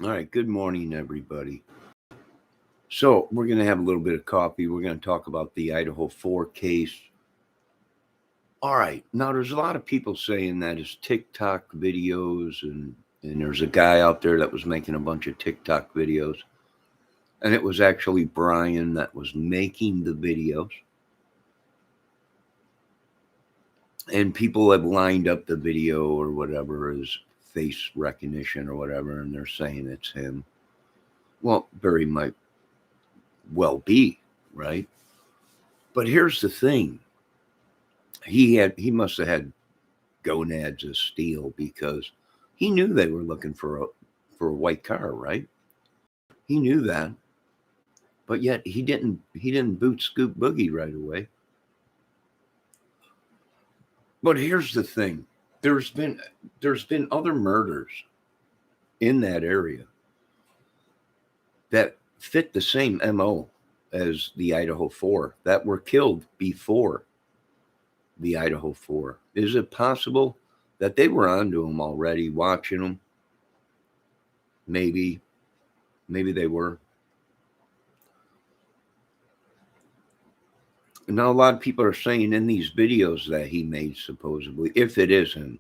All right, good morning, everybody. So, we're going to have a little bit of coffee. We're going to talk about the Idaho 4 case. All right, now there's a lot of people saying that it's TikTok videos, and there's a guy out there that was making a bunch of TikTok videos, and it was actually Bryan that was making the videos. And people have lined up the video or whatever as face recognition or whatever, and they're saying it's him. Well, very might well be, right? But here's the thing. He must have had gonads of steel because he knew they were looking for a white car, right? He knew that. But yet he didn't boot scoop boogie right away. But here's the thing. There's been there's been other murders in that area that fit the same MO as the Idaho 4 that were killed before the Idaho 4. Is it possible that they were onto him already, watching him? Maybe. Maybe they were. Now, a lot of people are saying in these videos that he made, supposedly, if it is him,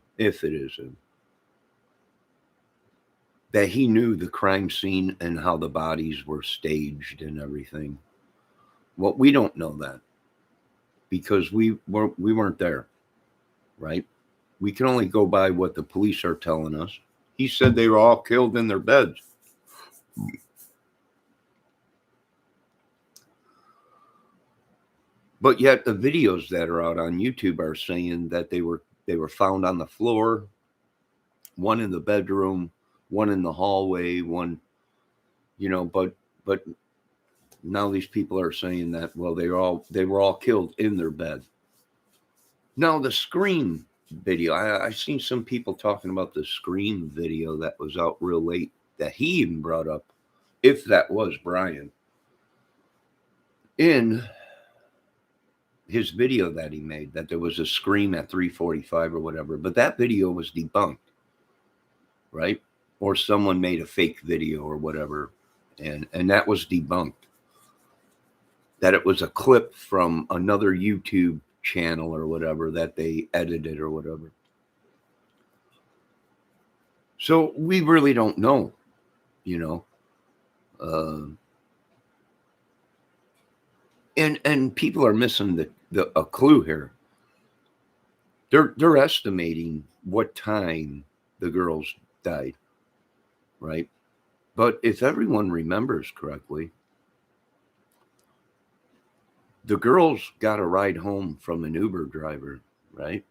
that he knew the crime scene and how the bodies were staged and everything. Well, we don't know that because we weren't there, right? We can only go by what the police are telling us. He said they were all killed in their beds. But yet the videos that are out on YouTube are saying that they were found on the floor, one in the bedroom, one in the hallway, one, but now these people are saying that, well, they were all killed in their bed. Now the Scream video, I've seen some people talking about the Scream video that was out real late that he even brought up, if that was Bryan, in his video that he made, that there was a scream at 3:45 or whatever, but that video was debunked, right? Or someone made a fake video or whatever, and that was debunked. That it was a clip from another YouTube channel or whatever that they edited or whatever. So we really don't know, you know. Uh, and people are missing a clue here. They're estimating what time the girls died, right? But if everyone remembers correctly, the girls got a ride home from an Uber driver, right?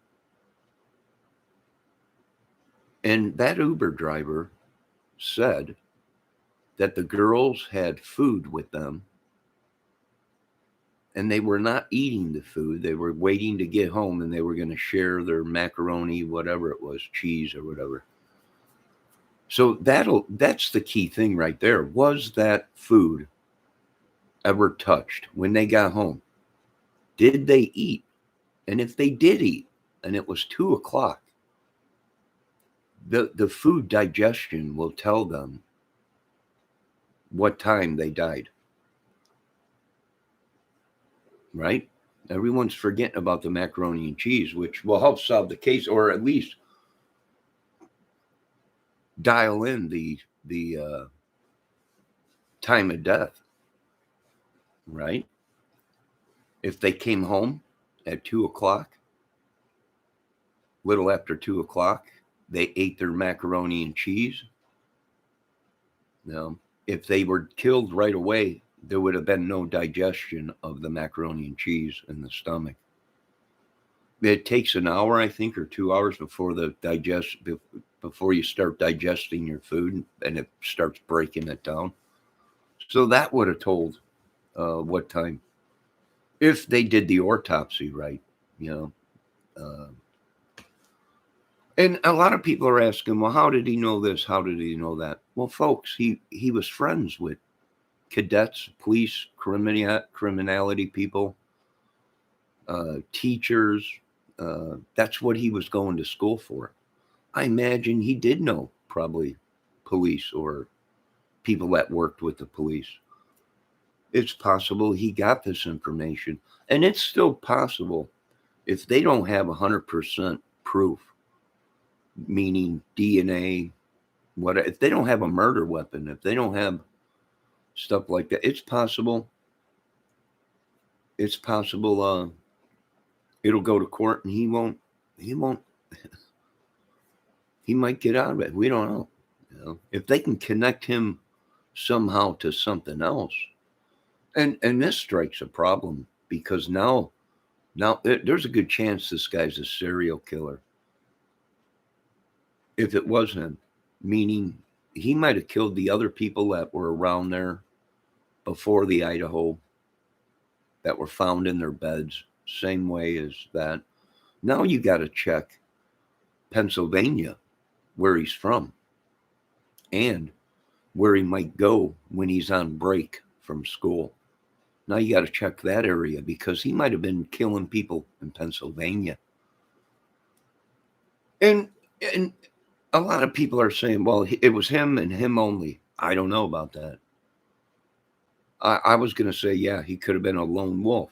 And that Uber driver said that the girls had food with them and they were not eating the food. They were waiting to get home and they were going to share their macaroni, whatever it was, cheese or whatever. So that's the key thing right there. Was that food ever touched when they got home? Did they eat? And if they did eat and it was 2 o'clock, the food digestion will tell them what time they died. Right? Everyone's forgetting about the macaroni and cheese, which will help solve the case, or at least dial in the time of death. Right? If they came home at 2 o'clock, little after 2 o'clock, they ate their macaroni and cheese. Now, if they were killed right away, there would have been no digestion of the macaroni and cheese in the stomach. It takes an hour, I think, or 2 hours before you start digesting your food, and it starts breaking it down. So that would have told what time, if they did the autopsy right, you know. And a lot of people are asking, well, how did he know this? How did he know that? Well, folks, he was friends with cadets, police, criminality people, teachers. That's what he was going to school for. I imagine he did know probably police or people that worked with the police. It's possible he got this information, and it's still possible if they don't have 100% proof, meaning DNA, what if they don't have a murder weapon, if they don't have stuff like that, it's possible. It's possible. It'll go to court, and he won't. He won't. He might get out of it. We don't know. You know, if they can connect him somehow to something else, and this strikes a problem because now there's a good chance this guy's a serial killer. If it was him, meaning he might have killed the other people that were around there before the Idaho that were found in their beds, same way as that. Now you got to check Pennsylvania, where he's from, and where he might go when he's on break from school. Now you got to check that area because he might have been killing people in Pennsylvania. And a lot of people are saying, well, it was him and him only. I don't know about that. I was going to say, yeah, he could have been a lone wolf.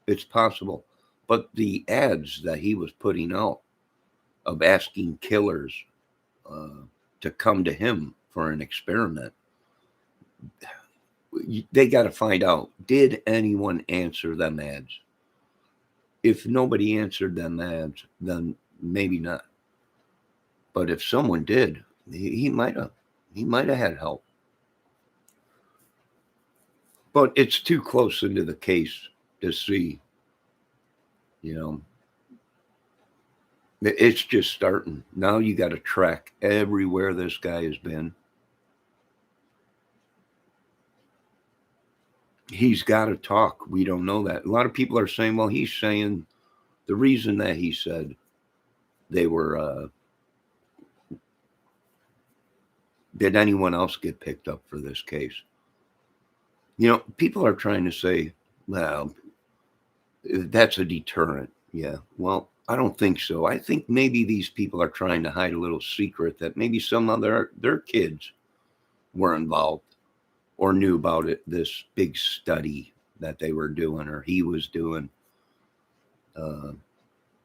It's possible. But the ads that he was putting out of asking killers to come to him for an experiment, they got to find out, did anyone answer them ads? If nobody answered them ads, then maybe not. But if someone did, he might have had help. But it's too close into the case to see, you know. It's just starting. Now you got to track everywhere this guy has been. He's got to talk. We don't know that. A lot of people are saying, well, he's saying the reason that he said they were, did anyone else get picked up for this case? You know, people are trying to say, well, that's a deterrent. Yeah, well, I don't think so. I think maybe these people are trying to hide a little secret that maybe some of their kids were involved or knew about it, this big study that they were doing or he was doing. You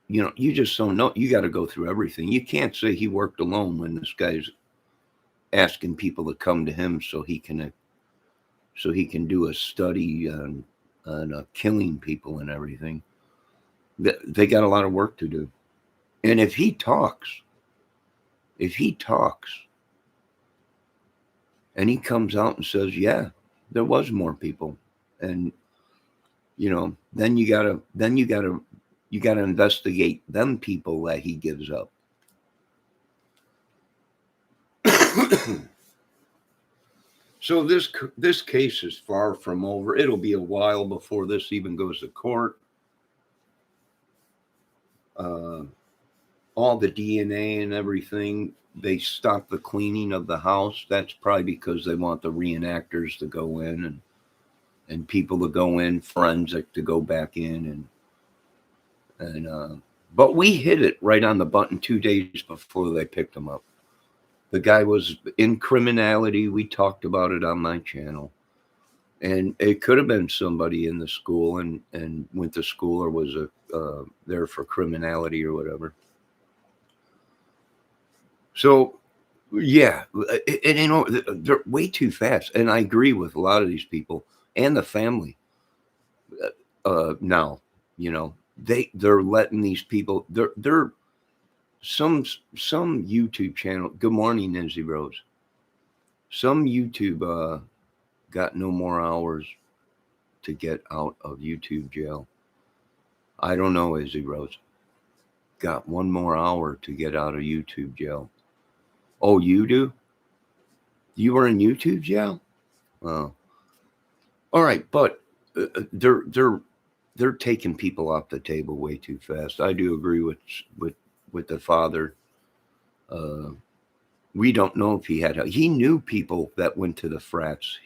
know, you just don't know. You got to go through everything. You can't say he worked alone when this guy's asking people to come to him so he can do a study on killing people and everything. They got a lot of work to do. And if he talks and he comes out and says, yeah, there was more people, and you know, then you gotta investigate them people that he gives up. So this case is far from over. It'll be a while before this even goes to court. All the DNA and everything, they stopped the cleaning of the house. That's probably because they want the reenactors to go in and people to go in, forensic to go back in, but we hit it right on the button 2 days before they picked him up. The guy was in criminality. We talked about it on my channel. And it could have been somebody in the school and went to school or was there for criminality or whatever. So, yeah, and you know, they're way too fast. And I agree with a lot of these people and the family now, you know, they're letting these people, they're some YouTube channel. Good morning, Nancy Rose. Some YouTube got no more hours to get out of YouTube jail. I don't know, Izzy Rose. Got one more hour to get out of YouTube jail. Oh, you do? You were in YouTube jail? Oh. All right, but they're taking people off the table way too fast. I do agree with the father. We don't know if he knew people that went to the frats.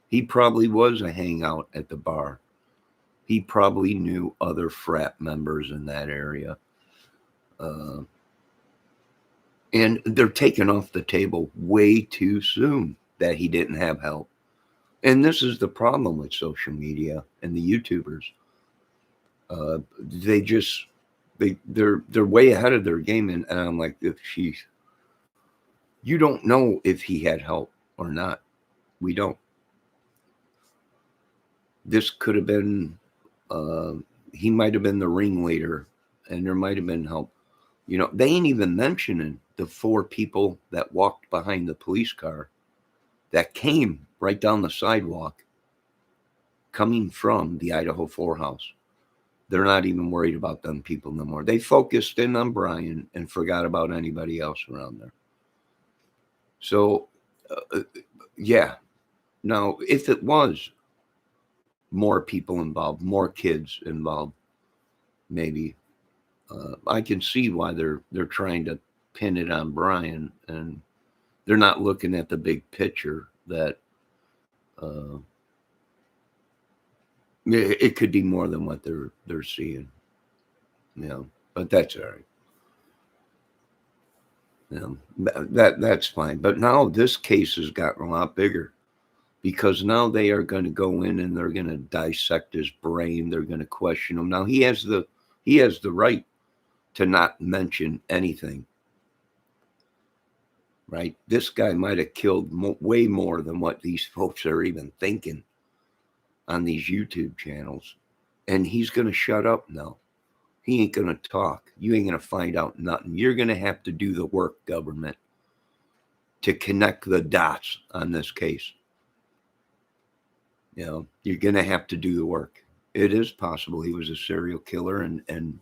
He probably was a hangout at the bar. He probably knew other frat members in that area. And they're taken off the table way too soon. that he didn't have help. And this is the problem with social media and the YouTubers. They just they're way ahead of their game, and I'm like, if you don't know if he had help or not. We don't. This could have been, he might have been the ringleader, and there might have been help. You know, they ain't even mentioning the 4 people that walked behind the police car that came right down the sidewalk coming from the Idaho 4 house. They're not even worried about them people no more. They focused in on Bryan and forgot about anybody else around there. So, yeah. Now, if it was more people involved, more kids involved, maybe I can see why they're trying to pin it on Bryan, and they're not looking at the big picture that it could be more than what they're seeing. You know, but that's all right. You know, that's fine. But now this case has gotten a lot bigger, because now they are going to go in and they're going to dissect his brain. They're going to question him. Now he has the right to not mention anything, right? This guy might have killed way more than what these folks are even thinking on these YouTube channels, and he's going to shut up now. He ain't going to talk. You ain't going to find out nothing. You're going to have to do the work, government, to connect the dots on this case. You know, you're going to have to do the work. It is possible he was a serial killer, and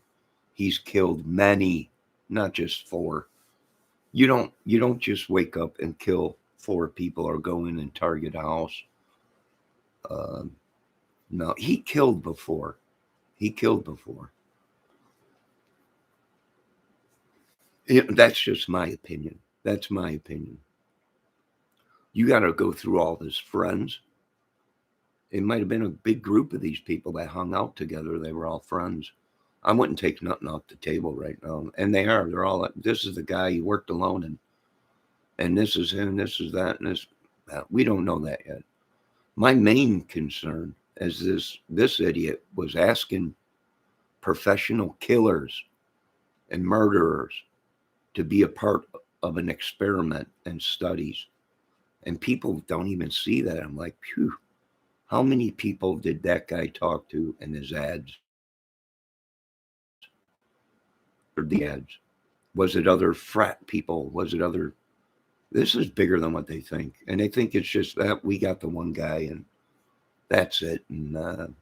he's killed many, not just 4. You don't just wake up and kill 4 people or go in and target a house. No, he killed before. That's just my opinion. That's my opinion. You got to go through all his friends. It might have been a big group of these people that hung out together. They were all friends. I wouldn't take nothing off the table right now. And they're all, this is the guy, he worked alone, and this is him, this is that, and this. We don't know that yet. My main concern is this idiot was asking professional killers and murderers to be a part of an experiment and studies. And people don't even see that. I'm like, phew, how many people did that guy talk to in his ads? Or the ads? Was it other frat people? Was it other? This is bigger than what they think. And they think it's just that we got the one guy and that's it. And no,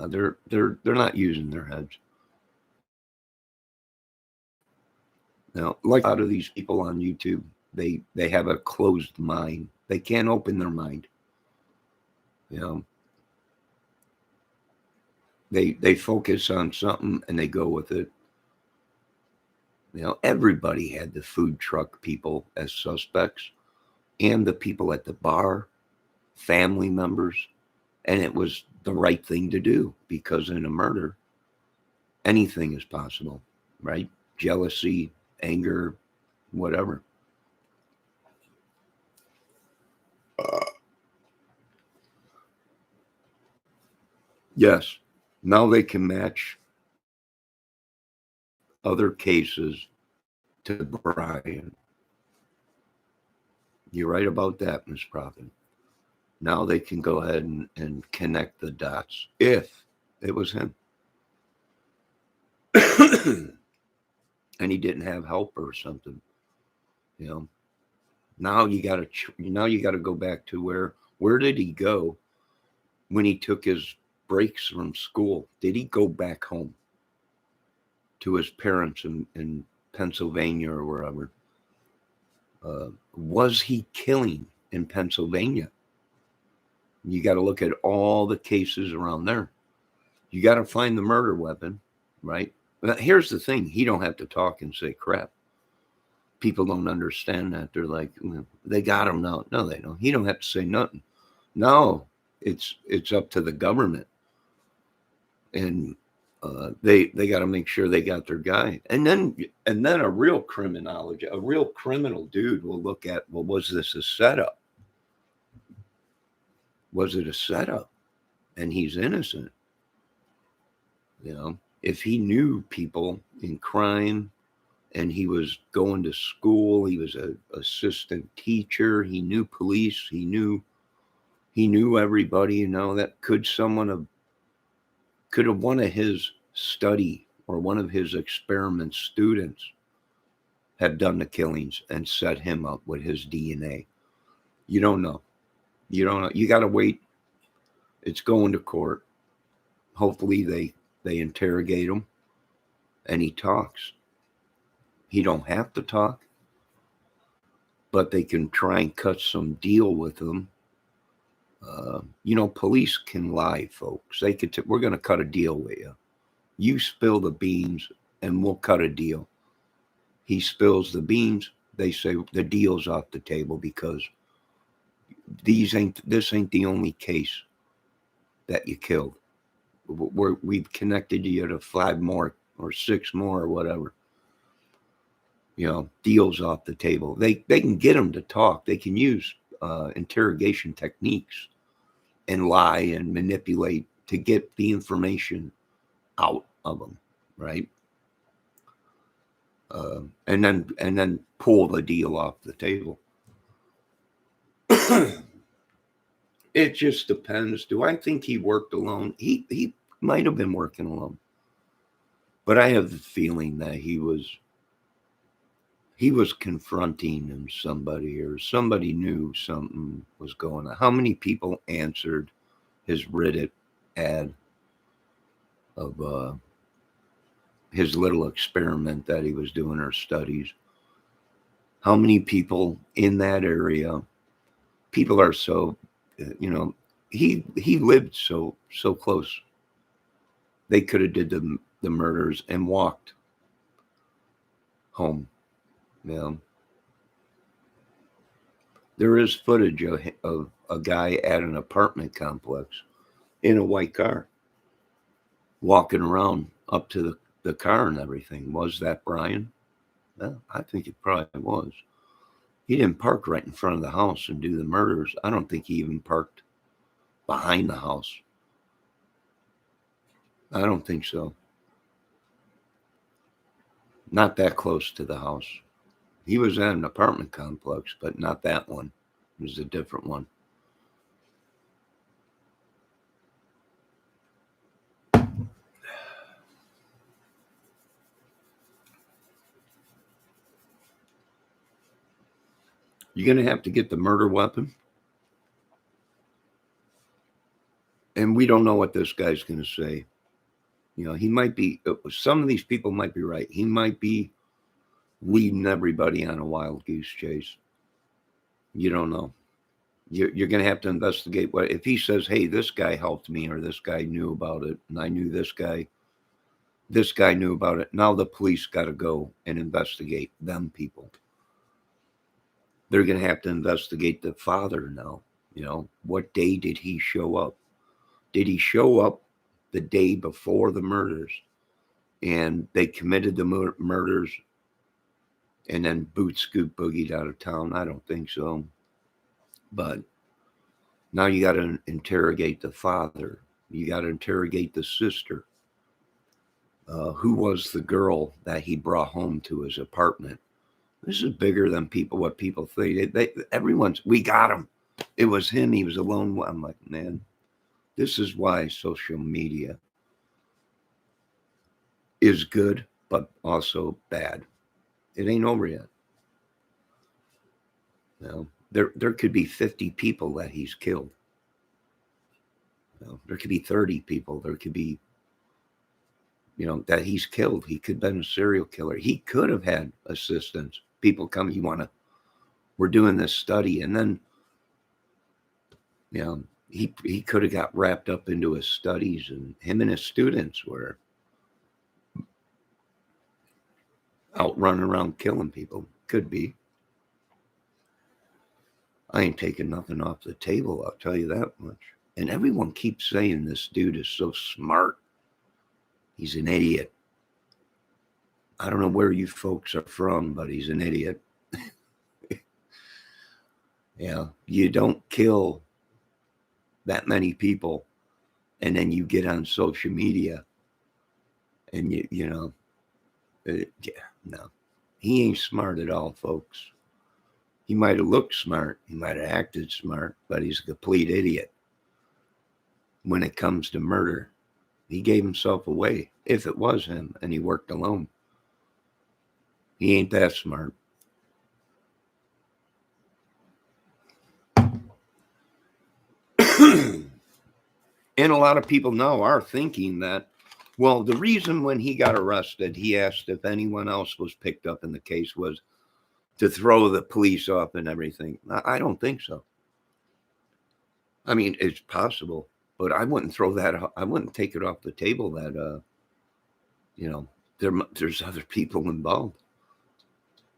they're not using their heads. Now, like a lot of these people on YouTube, they have a closed mind. They can't open their mind. You know, they focus on something and they go with it. You know, everybody had the food truck people as suspects, and the people at the bar, family members, and it was the right thing to do, because in a murder, anything is possible, right? Jealousy, anger, whatever. Yes, now they can match other cases to Bryan. You're right about that, Ms. Prophet. Now they can go ahead and connect the dots if it was him. And he didn't have help or something. You know, now you got to go back to where did he go when he took his breaks from school? Did he go back home to his parents in Pennsylvania or wherever? Was he killing in Pennsylvania? You got to look at all the cases around there. You got to find the murder weapon, right? But here's the thing. He don't have to talk and say crap. People don't understand that. They're like, they got him now. No, they don't. He don't have to say nothing. No, it's up to the government. And they got to make sure they got their guy. And then a real criminal dude will look at, well, was this a setup? Was it a setup? And he's innocent. If he knew people in crime and he was going to school, he was an assistant teacher, he knew police, he knew everybody, that could have one of his study or one of his experiment students have done the killings and set him up with his DNA. You don't know. You don't know. You got to wait. It's going to court. Hopefully they interrogate him and he talks. He don't have to talk, but they can try and cut some deal with him. Police can lie, folks. They could. We're going to cut a deal with you. You spill the beans, and we'll cut a deal. He spills the beans. They say the deal's off the table because this ain't the only case that you killed. We've connected you to 5 more or 6 more or whatever. Deals off the table. They can get them to talk. They can use interrogation techniques and lie and manipulate to get the information out of them, right? And then pull the deal off the table. It just depends. Do I think he worked alone? He might have been working alone, but I have the feeling that he was confronting somebody, or somebody knew something was going on. How many people answered his Reddit ad of his little experiment that he was doing, or studies? How many people in that area? People are so, he lived so close. They could have did the murders and walked home. There is footage of a guy at an apartment complex in a white car walking around up to the car and everything. Was that Bryan? Well, I think it probably was. He didn't park right in front of the house and do the murders. I don't think he even parked behind the house. I don't think so. Not that close to the house. He was at an apartment complex, but not that one. It was a different one. You're going to have to get the murder weapon. And we don't know what this guy's going to say. He might be, some of these people might be right. He might be leading everybody on a wild goose chase. You don't know. You're going to have to investigate if he says, hey, this guy helped me, or this guy knew about it, and I knew this guy knew about it. Now the police got to go and investigate them people. They're going to have to investigate the father now. What day did he show up? Did he show up the day before the murders, and they committed the murders and then boot scoot boogied out of town? I don't think so. But now you got to interrogate the father. You got to interrogate the sister. Who was the girl that he brought home to his apartment? This is bigger than what people think. We got him. It was him. He was alone. I'm like, man, this is why social media is good, but also bad. It ain't over yet. There could be 50 people that he's killed. There could be 30 people. There could be, that he's killed. He could have been a serial killer. He could have had assistants. People come, we're doing this study. And then, he could have got wrapped up into his studies, and him and his students were out running around killing people. Could be. I ain't taking nothing off the table, I'll tell you that much. And everyone keeps saying this dude is so smart. He's an idiot. I don't know where you folks are from, but he's an idiot. You don't kill that many people, and then you get on social media and yeah, no, he ain't smart at all, folks. He might have looked smart, he might have acted smart, but he's a complete idiot when it comes to murder. He gave himself away if it was him and he worked alone. He ain't that smart. And a lot of people now are thinking that, well, the reason when he got arrested, he asked if anyone else was picked up in the case was to throw the police off and everything. I don't think so. I mean, it's possible, but I wouldn't throw that. I wouldn't take it off the table that, there's other people involved,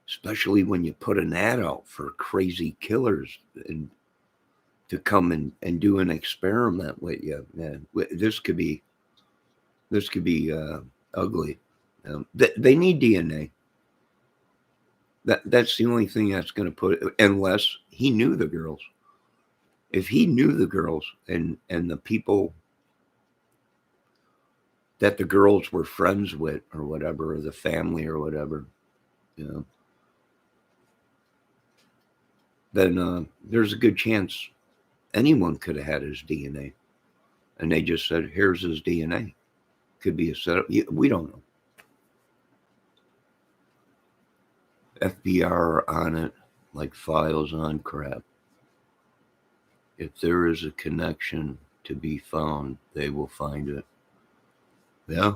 especially when you put an ad out for crazy killers and to come and do an experiment with you. Man, this could be ugly. They need DNA. That's the only thing that's going to put it, unless he knew the girls. If he knew the girls and the people that the girls were friends with or whatever, or the family or whatever, then there's a good chance anyone could have had his DNA. And they just said, here's his DNA. Could be a setup. We don't know. FBI are on it like files on crap. If there is a connection to be found, they will find it. Yeah.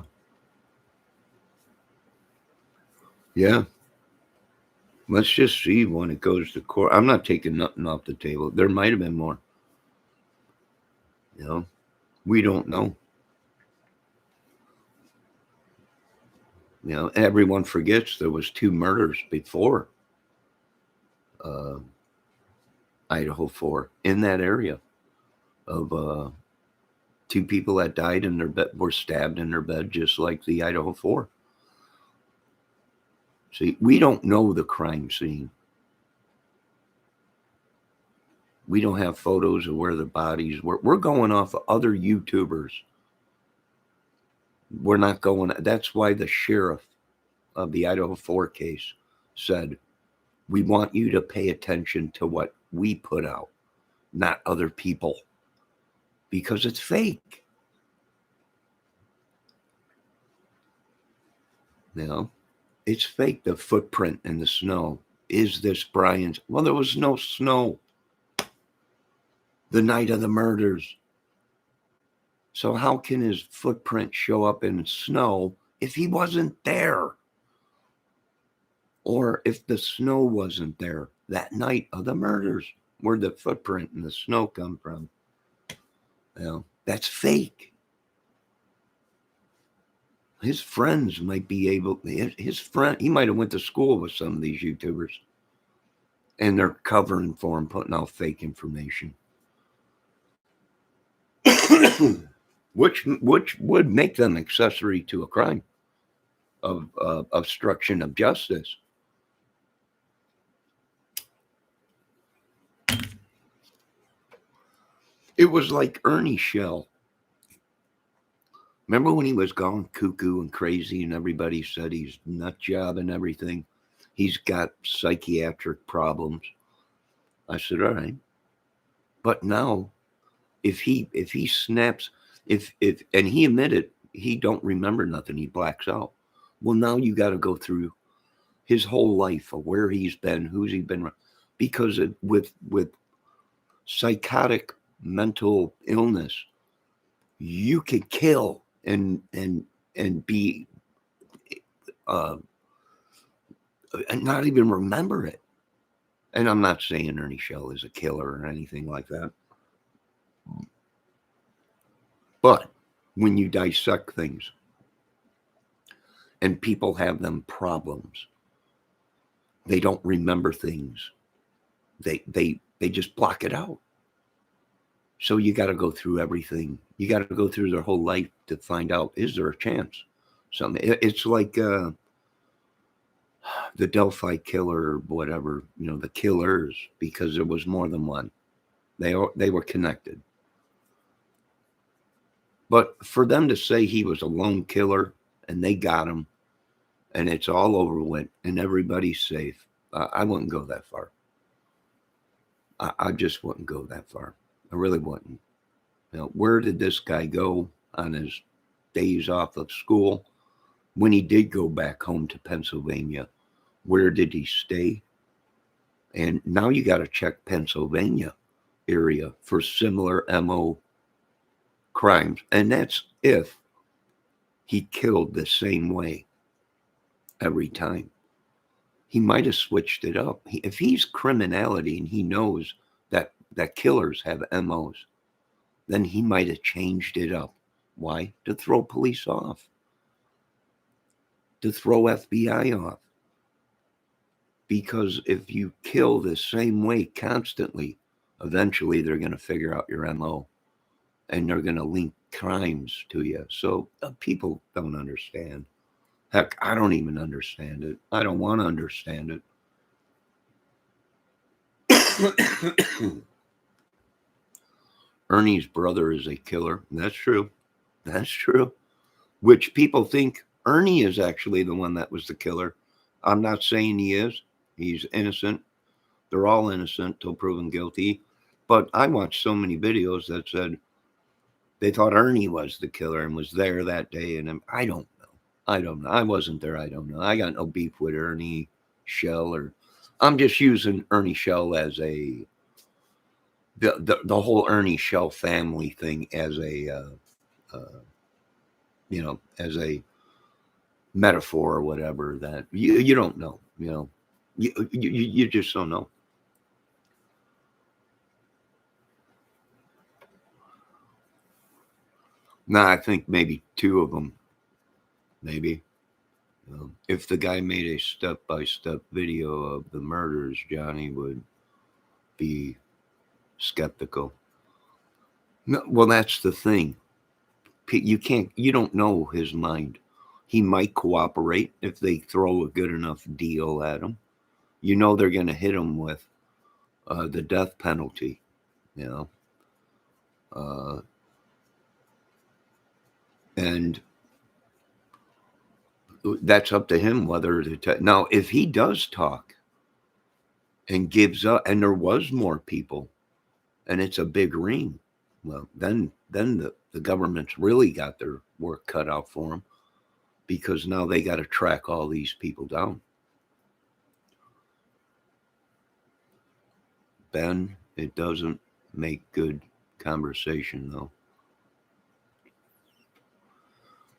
Yeah. Let's just see when it goes to court. I'm not taking nothing off the table. There might have been more. We don't know. Everyone forgets there was 2 murders before Idaho 4 in that area of 2 people that died in their bed, were stabbed in their bed, just like the Idaho 4. See, we don't know the crime scene. We don't have photos of where the bodies were. We're going off of other YouTubers. We're not going. That's why the sheriff of the Idaho 4 case said, we want you to pay attention to what we put out, not other people, because it's fake. It's fake. The footprint in the snow. Is this Bryan's? Well, there was no snow the night of the murders. So how can his footprint show up in snow if he wasn't there? Or if the snow wasn't there that night of the murders, where'd the footprint in the snow come from? That's fake. His friends might be able, he might have went to school with some of these YouTubers, and they're covering for him, putting out fake information. which would make them accessory to a crime of obstruction of justice. It was like Ernie Shell. Remember when he was gone cuckoo and crazy and everybody said he's nut job and everything? He's got psychiatric problems. I said, all right. But now, if he snaps, and he admitted he don't remember nothing, he blacks out. Well, now you got to go through his whole life of where he's been, who's he been, because with psychotic mental illness, you could kill and be and not even remember it. And I'm not saying Ernie Shell is a killer or anything like that. But when you dissect things and people have them problems, they don't remember things. They just block it out. So you got to go through everything. You got to go through their whole life to find out, is there a chance? It's like the Delphi killer or whatever, the killers, because there was more than one. They were connected. But for them to say he was a lone killer and they got him and it's all over with and everybody's safe, I wouldn't go that far. I just wouldn't go that far. I really wouldn't. Where did this guy go on his days off of school? When he did go back home to Pennsylvania, where did he stay? And now you got to check Pennsylvania area for similar MO crimes. And that's if he killed the same way every time. He might have switched it up. If he's criminality and he knows that killers have MOs, then he might have changed it up. Why? To throw police off. To throw FBI off. Because if you kill the same way constantly, eventually they're going to figure out your MO and they're going to link crimes to you. So people don't understand. Heck, I don't even understand it. I don't want to understand it. Ernie's brother is a killer. That's true. That's true. Which people think Ernie is actually the one that was the killer. I'm not saying he is. He's innocent. They're all innocent till proven guilty. But I watched so many videos that said they thought Ernie was the killer and was there that day. And I don't know. I don't know. I wasn't there. I don't know. I got no beef with Ernie Shell, or I'm just using Ernie Shell as the whole Ernie Shell family thing as a as a metaphor or whatever, that you don't know, you just don't know. Nah, I think maybe two of them, maybe. If the guy made a step-by-step video of the murders, Johnny would be skeptical. No, well, that's the thing. You don't know his mind. He might cooperate if they throw a good enough deal at him. They're going to hit him with the death penalty, and that's up to him whether to now, if he does talk and gives up, and there was more people, and it's a big ring, well, then the government's really got their work cut out for them, because now they got to track all these people down. Ben, it doesn't make good conversation, though.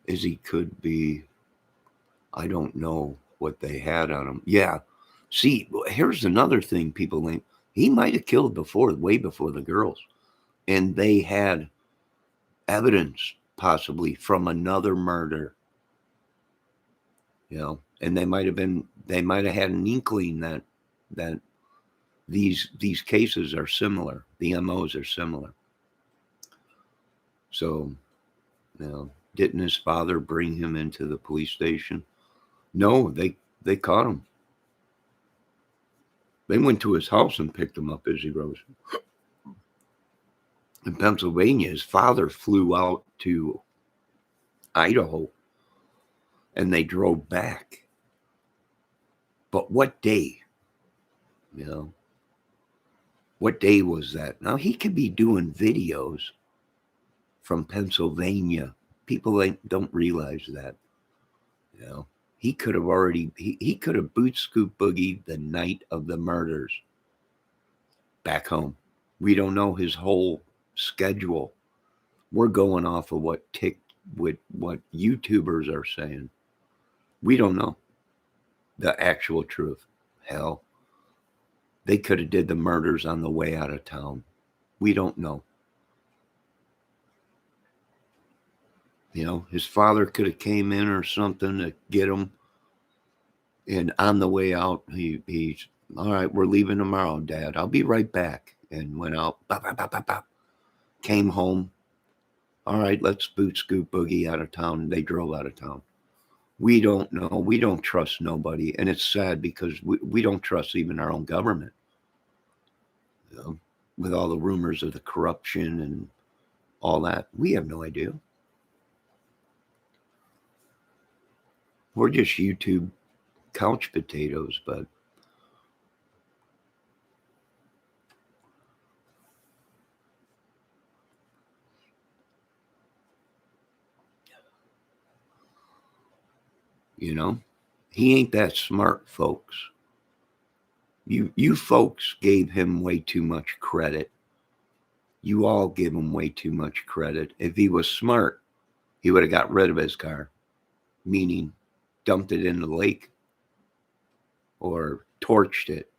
Izzy could be, I don't know what they had on him. Yeah. See, here's another thing people think. He might have killed way before the girls. And they had evidence, possibly, from another murder. And they might have had an inkling that these cases are similar. The MOs are similar. So, didn't his father bring him into the police station? No, they caught him. They went to his house and picked him up as he rose. In Pennsylvania, his father flew out to Idaho and they drove back. But what day? What day was that? Now, he could be doing videos from Pennsylvania. People don't realize that. He could have he could have boot scoop boogied the night of the murders back home. We don't know his whole schedule. We're going off of what YouTubers are saying. We don't know the actual truth. Hell, they could have did the murders on the way out of town. We don't know. His father could have came in or something to get him. And on the way out, he's, all right, we're leaving tomorrow, Dad. I'll be right back. And went out, bop, bop, bop, bop, bop. Came home. All right, let's boot scoop boogie out of town. They drove out of town. We don't know. We don't trust nobody. And it's sad because we don't trust even our own government. With all the rumors of the corruption and all that. We have no idea. We're just YouTube couch potatoes, but you know, he ain't that smart, folks. You folks gave him way too much credit. You all give him way too much credit. If he was smart, he would have got rid of his car, meaning dumped it in the lake or torched it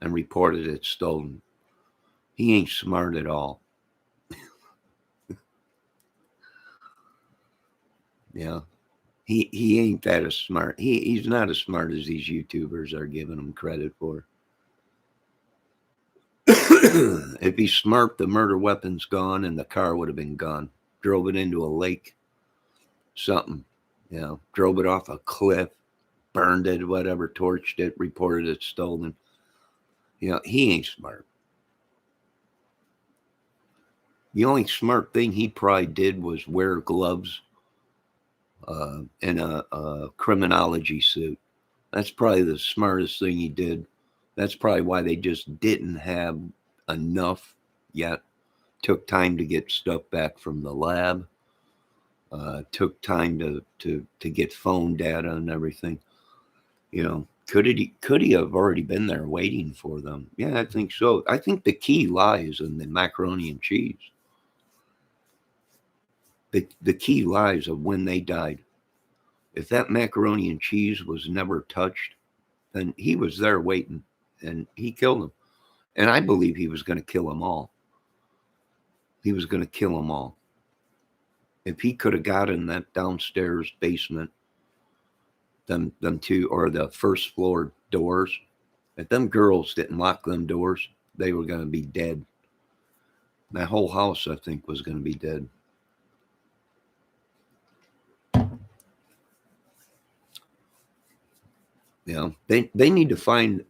and reported it stolen. He ain't smart at all. Yeah. He ain't that as smart. He's not as smart as these YouTubers are giving him credit for. If he's smart, the murder weapon's gone and the car would have been gone. Drove it into a lake, something. Drove it off a cliff, burned it, whatever, torched it, reported it stolen. He ain't smart. The only smart thing he probably did was wear gloves and a criminology suit. That's probably the smartest thing he did. That's probably why they just didn't have enough yet. Took time to get stuff back from the lab. Took time to get phone data and everything. Could he have already been there waiting for them? Yeah, I think so. I think the key lies in the macaroni and cheese. The key lies of when they died. If that macaroni and cheese was never touched, then he was there waiting, and he killed them. And I believe he was going to kill them all. He was going to kill them all. If he could have got in that downstairs basement, them two, or the first floor doors, if them girls didn't lock them doors, they were going to be dead. That whole house, I think, was going to be dead. They need to find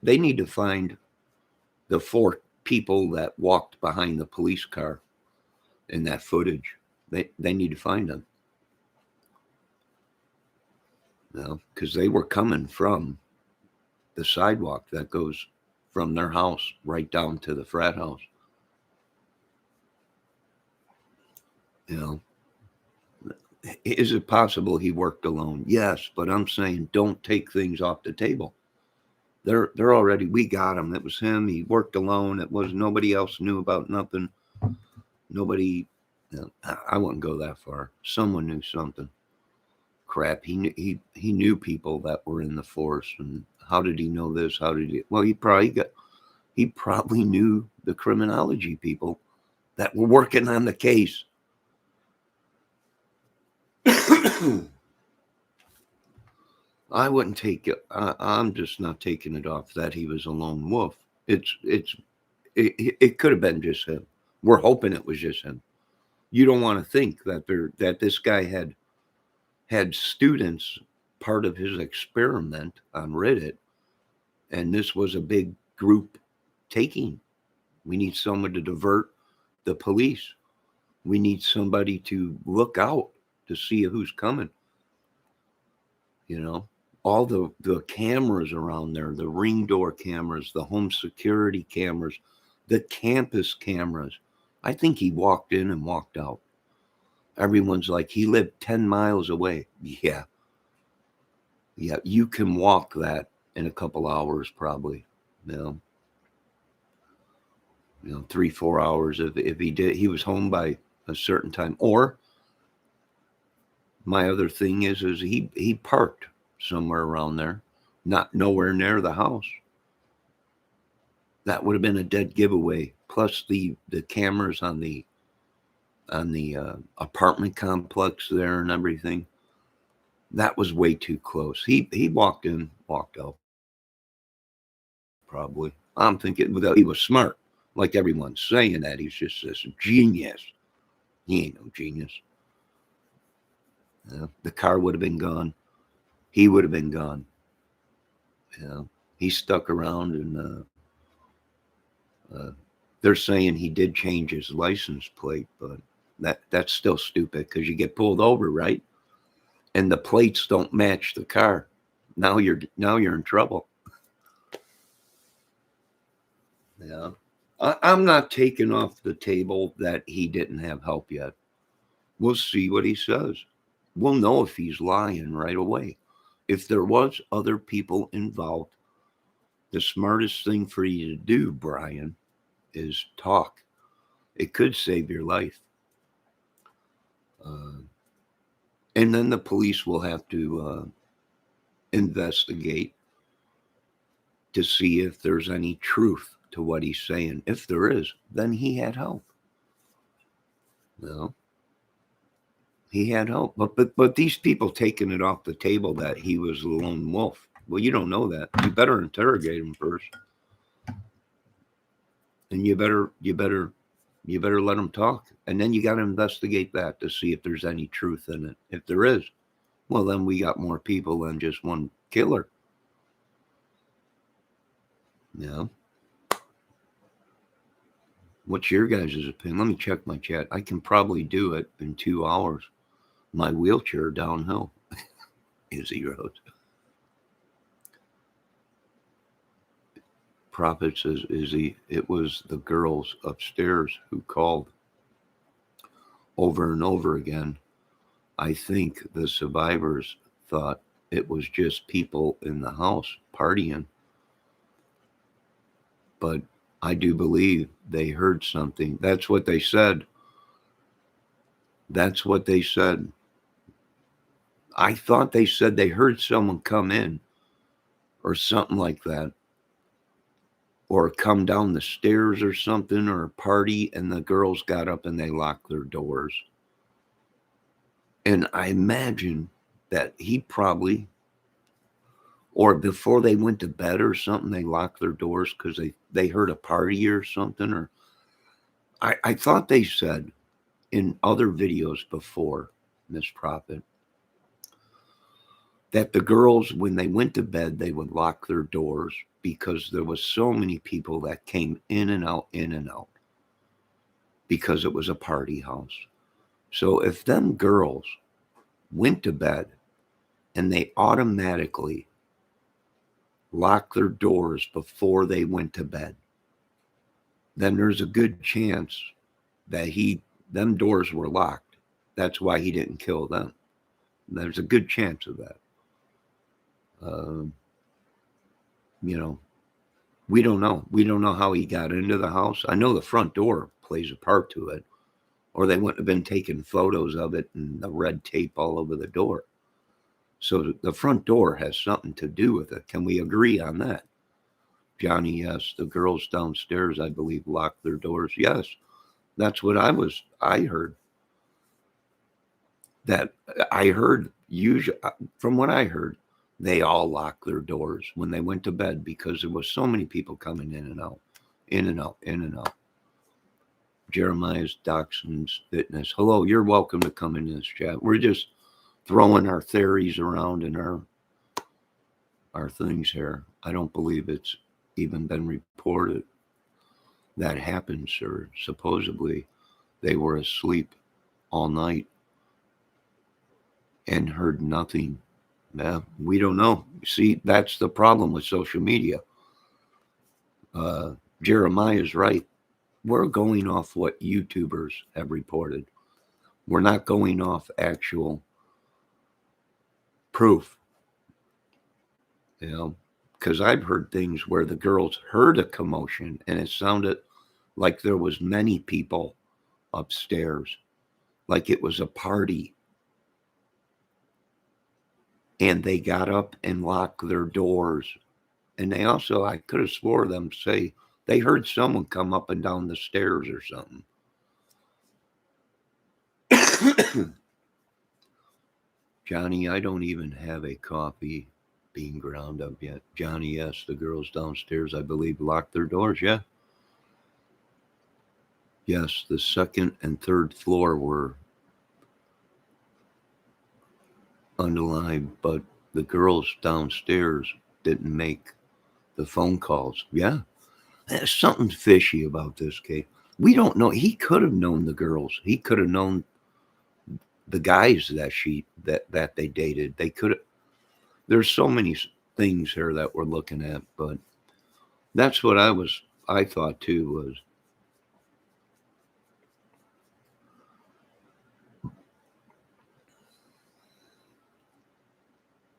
the 4 people that walked behind the police car in that footage. They need to find them. Because they were coming from the sidewalk that goes from their house right down to the frat house. Is it possible he worked alone? Yes, but I'm saying don't take things off the table. They're already, we got him. It was him. He worked alone. It was nobody else knew about nothing. Nobody, I wouldn't go that far. Someone knew something. Crap, he knew people that were in the force. And how did he know this? How did he? Well, he probably knew the criminology people that were working on the case. I wouldn't take it. I'm just not taking it off that he was a lone wolf. It could have been just him. We're hoping it was just him. You don't want to think that this guy had students part of his experiment on Reddit, and this was a big group taking. We need someone to divert the police. We need somebody to look out to see who's coming. All the cameras around there, the ring door cameras, the home security cameras, the campus cameras. I think he walked in and walked out. Everyone's like, he lived 10 miles away. Yeah, you can walk that in a couple hours probably. 3-4 hours if he did. He was home by a certain time. Or my other thing is he parked somewhere around there, not nowhere near the house. That would have been a dead giveaway. Plus the cameras on the apartment complex there and everything. That was way too close. He walked in, walked out. Probably. I'm thinking he was smart. Like everyone's saying that he's just this genius. He ain't no genius. The car would have been gone. He would have been gone. He stuck around, and they're saying he did change his license plate, but that's still stupid because you get pulled over, right? And the plates don't match the car. Now you're in trouble. Yeah. I'm not taking off the table that he didn't have help yet. We'll see what he says. We'll know if he's lying right away. If there was other people involved, the smartest thing for you to do, Bryan, is talk. It could save your life. Uh, and then the police will have to investigate to see if there's any truth to what he's saying. If there is, then he had help. No, he had help. But these people taking it off the table that he was a lone wolf. Well, you don't know that. You better interrogate him first, and you better let him talk, and then you got to investigate that to see if there's any truth in it. If there is, well, then we got more people than just one killer. Yeah. What's your guys' opinion? Let me check my chat. I can probably do it in 2 hours. My wheelchair downhill. Izzy Rose. Prophet says, Izzy, it was the girls upstairs who called over and over again. I think the survivors thought it was just people in the house partying. But I do believe they heard something. That's what they said. That's what they said. I thought they said they heard someone come in or something like that, or come down the stairs or something, or a party, and the girls got up and they locked their doors. And I imagine that he probably, or before they went to bed or something, they locked their doors because they heard a party or something. Or I thought they said in other videos before, Miss Prophet, that the girls, when they went to bed, they would lock their doors because there was so many people that came in and out, because it was a party house. So if them girls went to bed and they automatically locked their doors before they went to bed, then there's a good chance that them doors were locked. That's why he didn't kill them. There's a good chance of that. We don't know. We don't know how he got into the house. I know the front door plays a part to it, or they wouldn't have been taking photos of it and the red tape all over the door. So the front door has something to do with it. Can we agree on that? Johnny, yes. The girls downstairs, I believe, locked their doors. Yes, that's what I heard. That I heard, usually, from what I heard, they all locked their doors when they went to bed because there was so many people coming in and out, in and out, in and out. Jeremiah's Dachshunds Fitness. Hello, you're welcome to come in this chat. We're just throwing our theories around and our things here. I don't believe it's even been reported that happened, sir. Supposedly they were asleep all night and heard nothing. Yeah, we don't know. See, that's the problem with social media. Jeremiah's right. We're going off what YouTubers have reported. We're not going off actual proof. Because I've heard things where the girls heard a commotion and it sounded like there was many people upstairs, like it was a party. And they got up and locked their doors. And they also, I could have swore them say, they heard someone come up and down the stairs or something. Johnny, I don't even have a coffee being ground up yet. Johnny, yes, the girls downstairs, I believe, locked their doors. Yeah. Yes, the second and third floor were unalive, but the girls downstairs didn't make the phone calls. Yeah. There's something fishy about this case. We don't know. He could have known the girls. He could have known the guys that they dated. They could have. There's so many things here that we're looking at, but that's what I thought too was,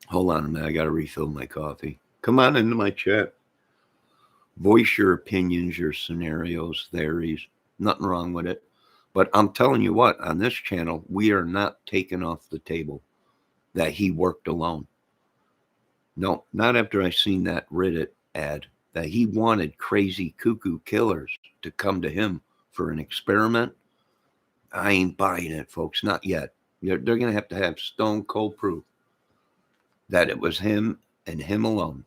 hold on a minute, I got to refill my coffee. Come on into my chat. Voice your opinions, your scenarios, theories. Nothing wrong with it. But I'm telling you what, on this channel, we are not taking off the table that he worked alone. No, not after I seen that Reddit ad that he wanted crazy cuckoo killers to come to him for an experiment. I ain't buying it, folks. Not yet. They're going to have stone cold proof that it was him and him alone.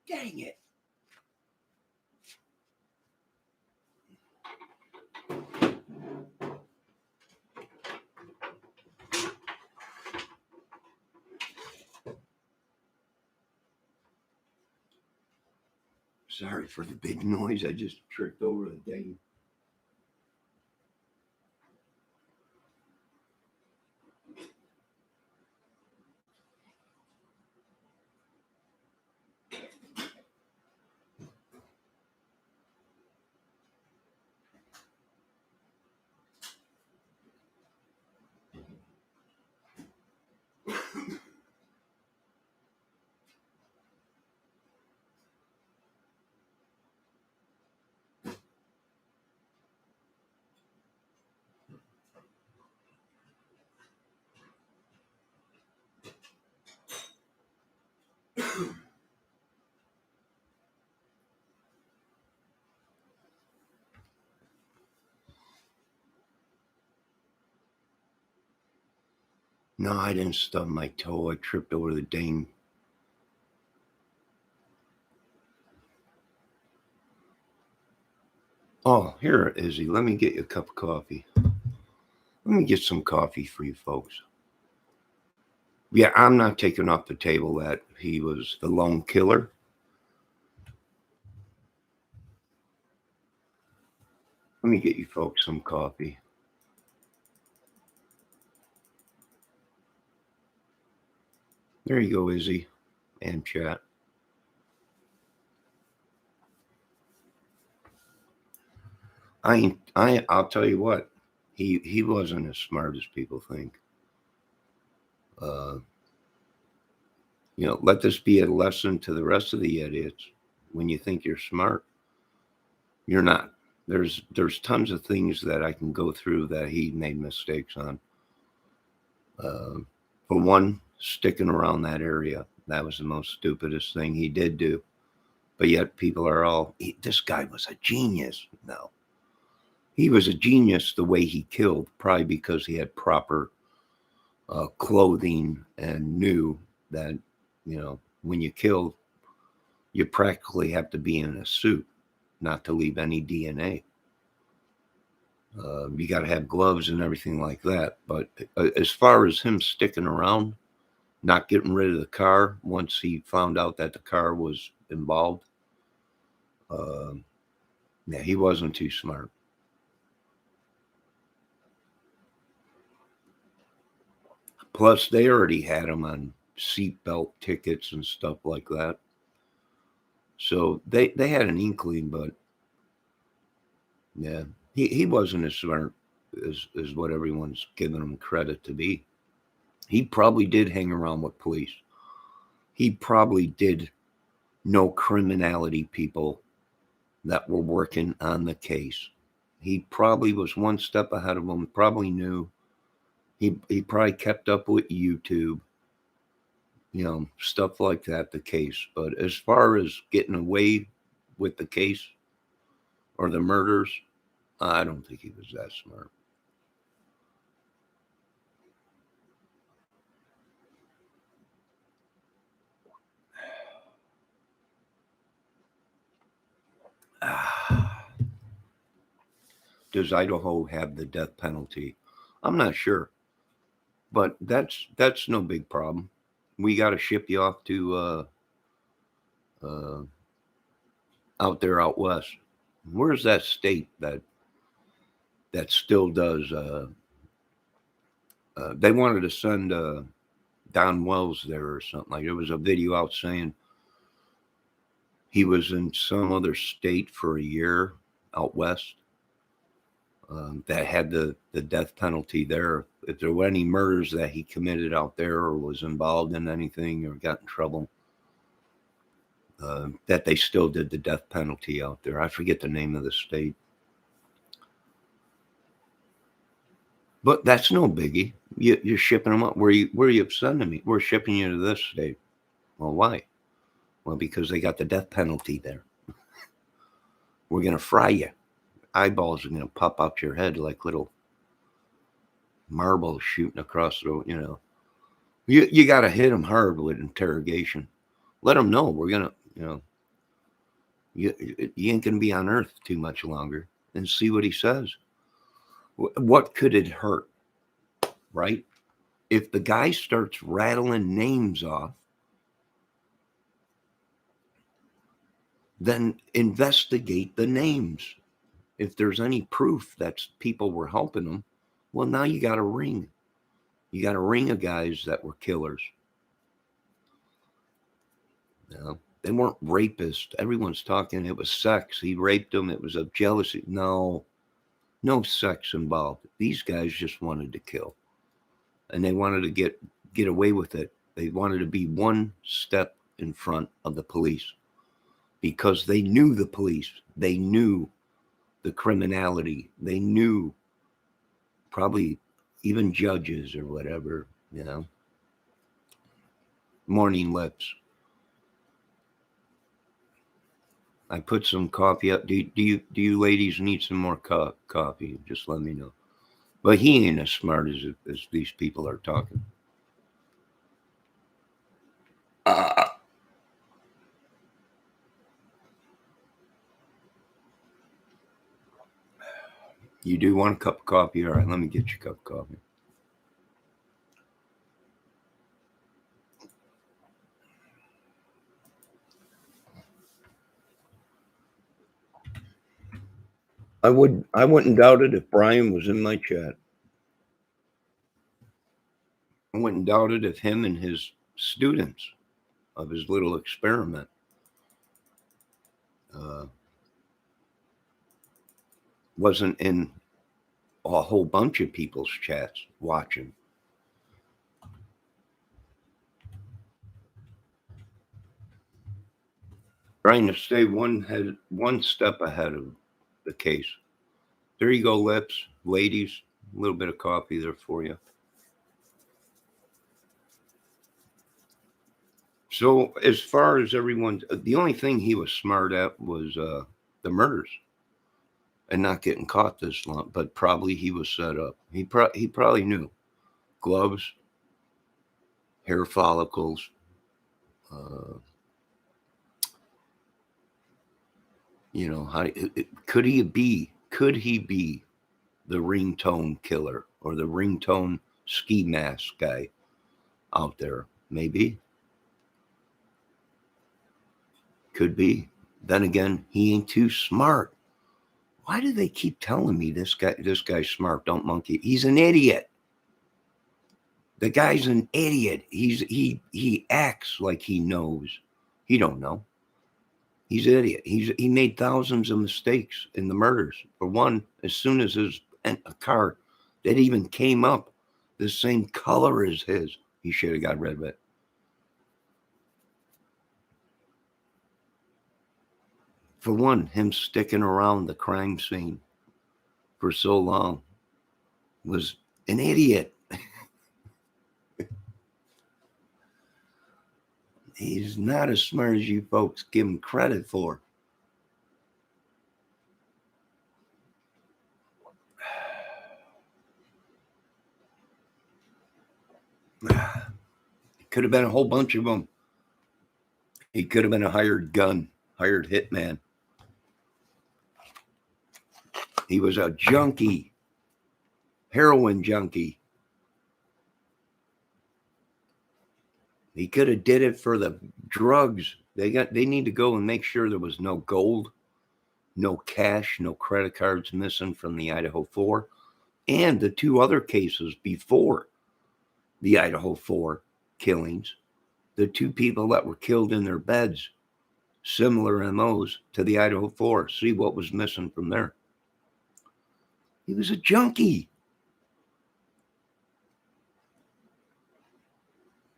Dang it. Sorry for the big noise. I just tripped over the dang. No, I didn't stub my toe. I tripped over the dang. Oh, here, Izzy. Let me get you a cup of coffee. Let me get some coffee for you folks. Yeah, I'm not taking off the table that he was the lone killer. Let me get you folks some coffee. There you go, Izzy, and chat. I'll tell you what, he wasn't as smart as people think. Let this be a lesson to the rest of the idiots. When you think you're smart, you're not. There's tons of things that I can go through that he made mistakes on. For one, sticking around that area, that was the most stupidest thing he did do. But yet people are all, this guy was a genius. No, he was a genius the way he killed, probably because he had proper clothing and knew that, when you kill, you practically have to be in a suit not to leave any DNA. You got to have gloves and everything like that. But as far as him sticking around, not getting rid of the car once he found out that the car was involved, yeah, he wasn't too smart. Plus, they already had him on seatbelt tickets and stuff like that. So they had an inkling, but yeah, he wasn't as smart as what everyone's giving him credit to be. He probably did hang around with police. He probably did know criminality people that were working on the case. He probably was one step ahead of them, probably knew. He probably kept up with YouTube, stuff like that, the case. But as far as getting away with the case or the murders, I don't think he was that smart. Does Idaho have the death penalty? I'm not sure, but that's no big problem. We got to ship you off to uh, out there out west. Where's that state that still does? They wanted to send Don Wells there or something. Like there was a video out saying he was in some other state for a year out west that had the death penalty there. If there were any murders that he committed out there or was involved in anything or got in trouble, that they still did the death penalty out there. I forget the name of the state. But that's no biggie. You're shipping them up. Where are you sending me? We're shipping you to this state. Well, why? Well, because they got the death penalty there. We're going to fry you. Eyeballs are going to pop out your head like little marbles shooting across the, You got to hit them hard with interrogation. Let them know we're going to, you ain't going to be on Earth too much longer, and see what he says. What could it hurt, right? If the guy starts rattling names off, then investigate the names. If there's any proof that people were helping them, well, now you got a ring. You got a ring of guys that were killers. They weren't rapists. Everyone's talking it was sex. He raped them. It was a jealousy. No sex involved. These guys just wanted to kill. And they wanted to get away with it. They wanted to be one step in front of the police because they knew the police. They knew the criminality. They knew probably even judges or whatever, Morning lips. I put some coffee up. Do you ladies need some more coffee? Just let me know. But he ain't as smart as these people are talking. You do want a cup of coffee? All right, let me get you a cup of coffee. I wouldn't doubt it if Bryan was in my chat. I wouldn't doubt it if him and his students of his little experiment wasn't in a whole bunch of people's chats watching. Trying to stay one step ahead of the case. There you go, lips, ladies. A little bit of coffee there for you. So as far as everyone, the only thing he was smart at was the murders and not getting caught this long. But probably he was set up. He probably knew gloves, hair follicles. How could he be? Could he be the ringtone killer or the ringtone ski mask guy out there? Maybe. Could be. Then again, he ain't too smart. Why do they keep telling me this guy's smart? Don't monkey. He's an idiot. The guy's an idiot. He acts like he knows. He don't know. He's an idiot. He made thousands of mistakes in the murders. For one, as soon as a car that even came up the same color as his, he should have got rid of it. For one, him sticking around the crime scene for so long was an idiot. He's not as smart as you folks give him credit for. It could have been a whole bunch of them. He could have been a hired hitman. He was a junkie, heroin junkie. He could have did it for the drugs. They need to go and make sure there was no gold, no cash, no credit cards missing from the Idaho 4 and the two other cases before the Idaho 4 killings. The two people that were killed in their beds, similar MOs to the Idaho 4. See what was missing from there. He was a junkie.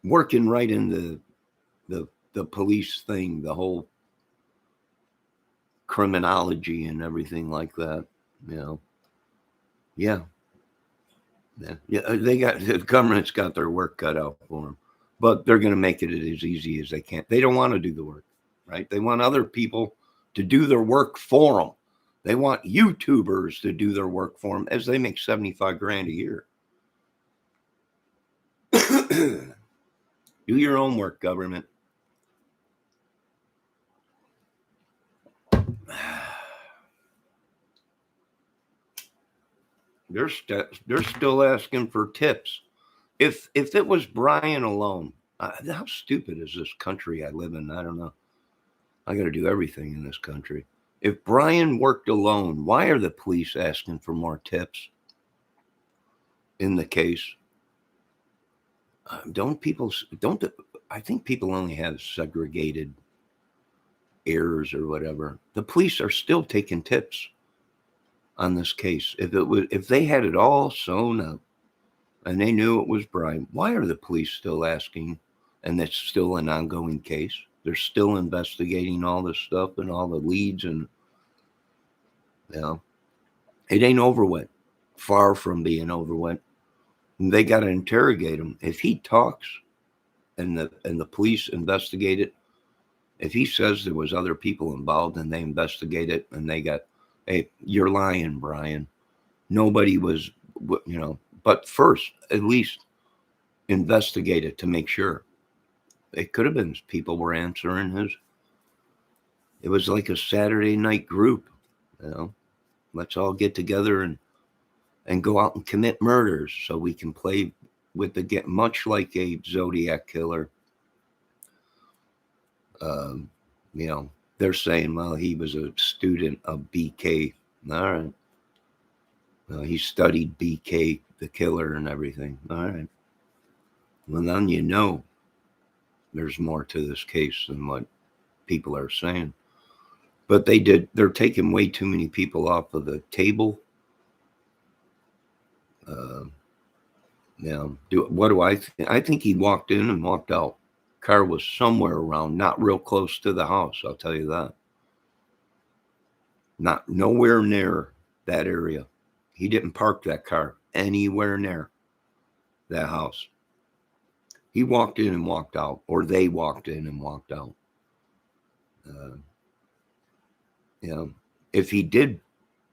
Working right in the police thing, the whole criminology and everything like that, you know. Yeah. The government's got their work cut out for them, but they're going to make it as easy as they can. They don't want to do the work, right? They want other people to do their work for them. They want YouTubers to do their work for them as they make 75 grand a year. Do your own work, government. They're still asking for tips. If it was Bryan alone, how stupid is this country I live in? I don't know. I got to do everything in this country. If Bryan worked alone, why are the police asking for more tips in the case? I think people only have segregated errors or whatever. The police are still taking tips on this case. If they had it all sewn up and they knew it was Bryan, why are the police still asking? And that's still an ongoing case. They're still investigating all this stuff and all the leads, and it ain't over with. Far from being over with. They got to interrogate him. If he talks and the police investigate it, if he says there was other people involved and they investigate it and they got, hey, you're lying, Bryan. Nobody was, but first, at least investigate it to make sure. It could have been people were answering it was like a Saturday night group, let's all get together and go out and commit murders so we can play with much like a Zodiac killer. They're saying, well, he was a student of BK. All right. He studied BK, the killer, and everything. All right. Well, then there's more to this case than what people are saying. But they're taking way too many people off of the table. What do I think? I think he walked in and walked out. Car was somewhere around, not real close to the house, I'll tell you that. Nowhere near that area. He didn't park that car anywhere near that house. He walked in and walked out, or they walked in and walked out. If he did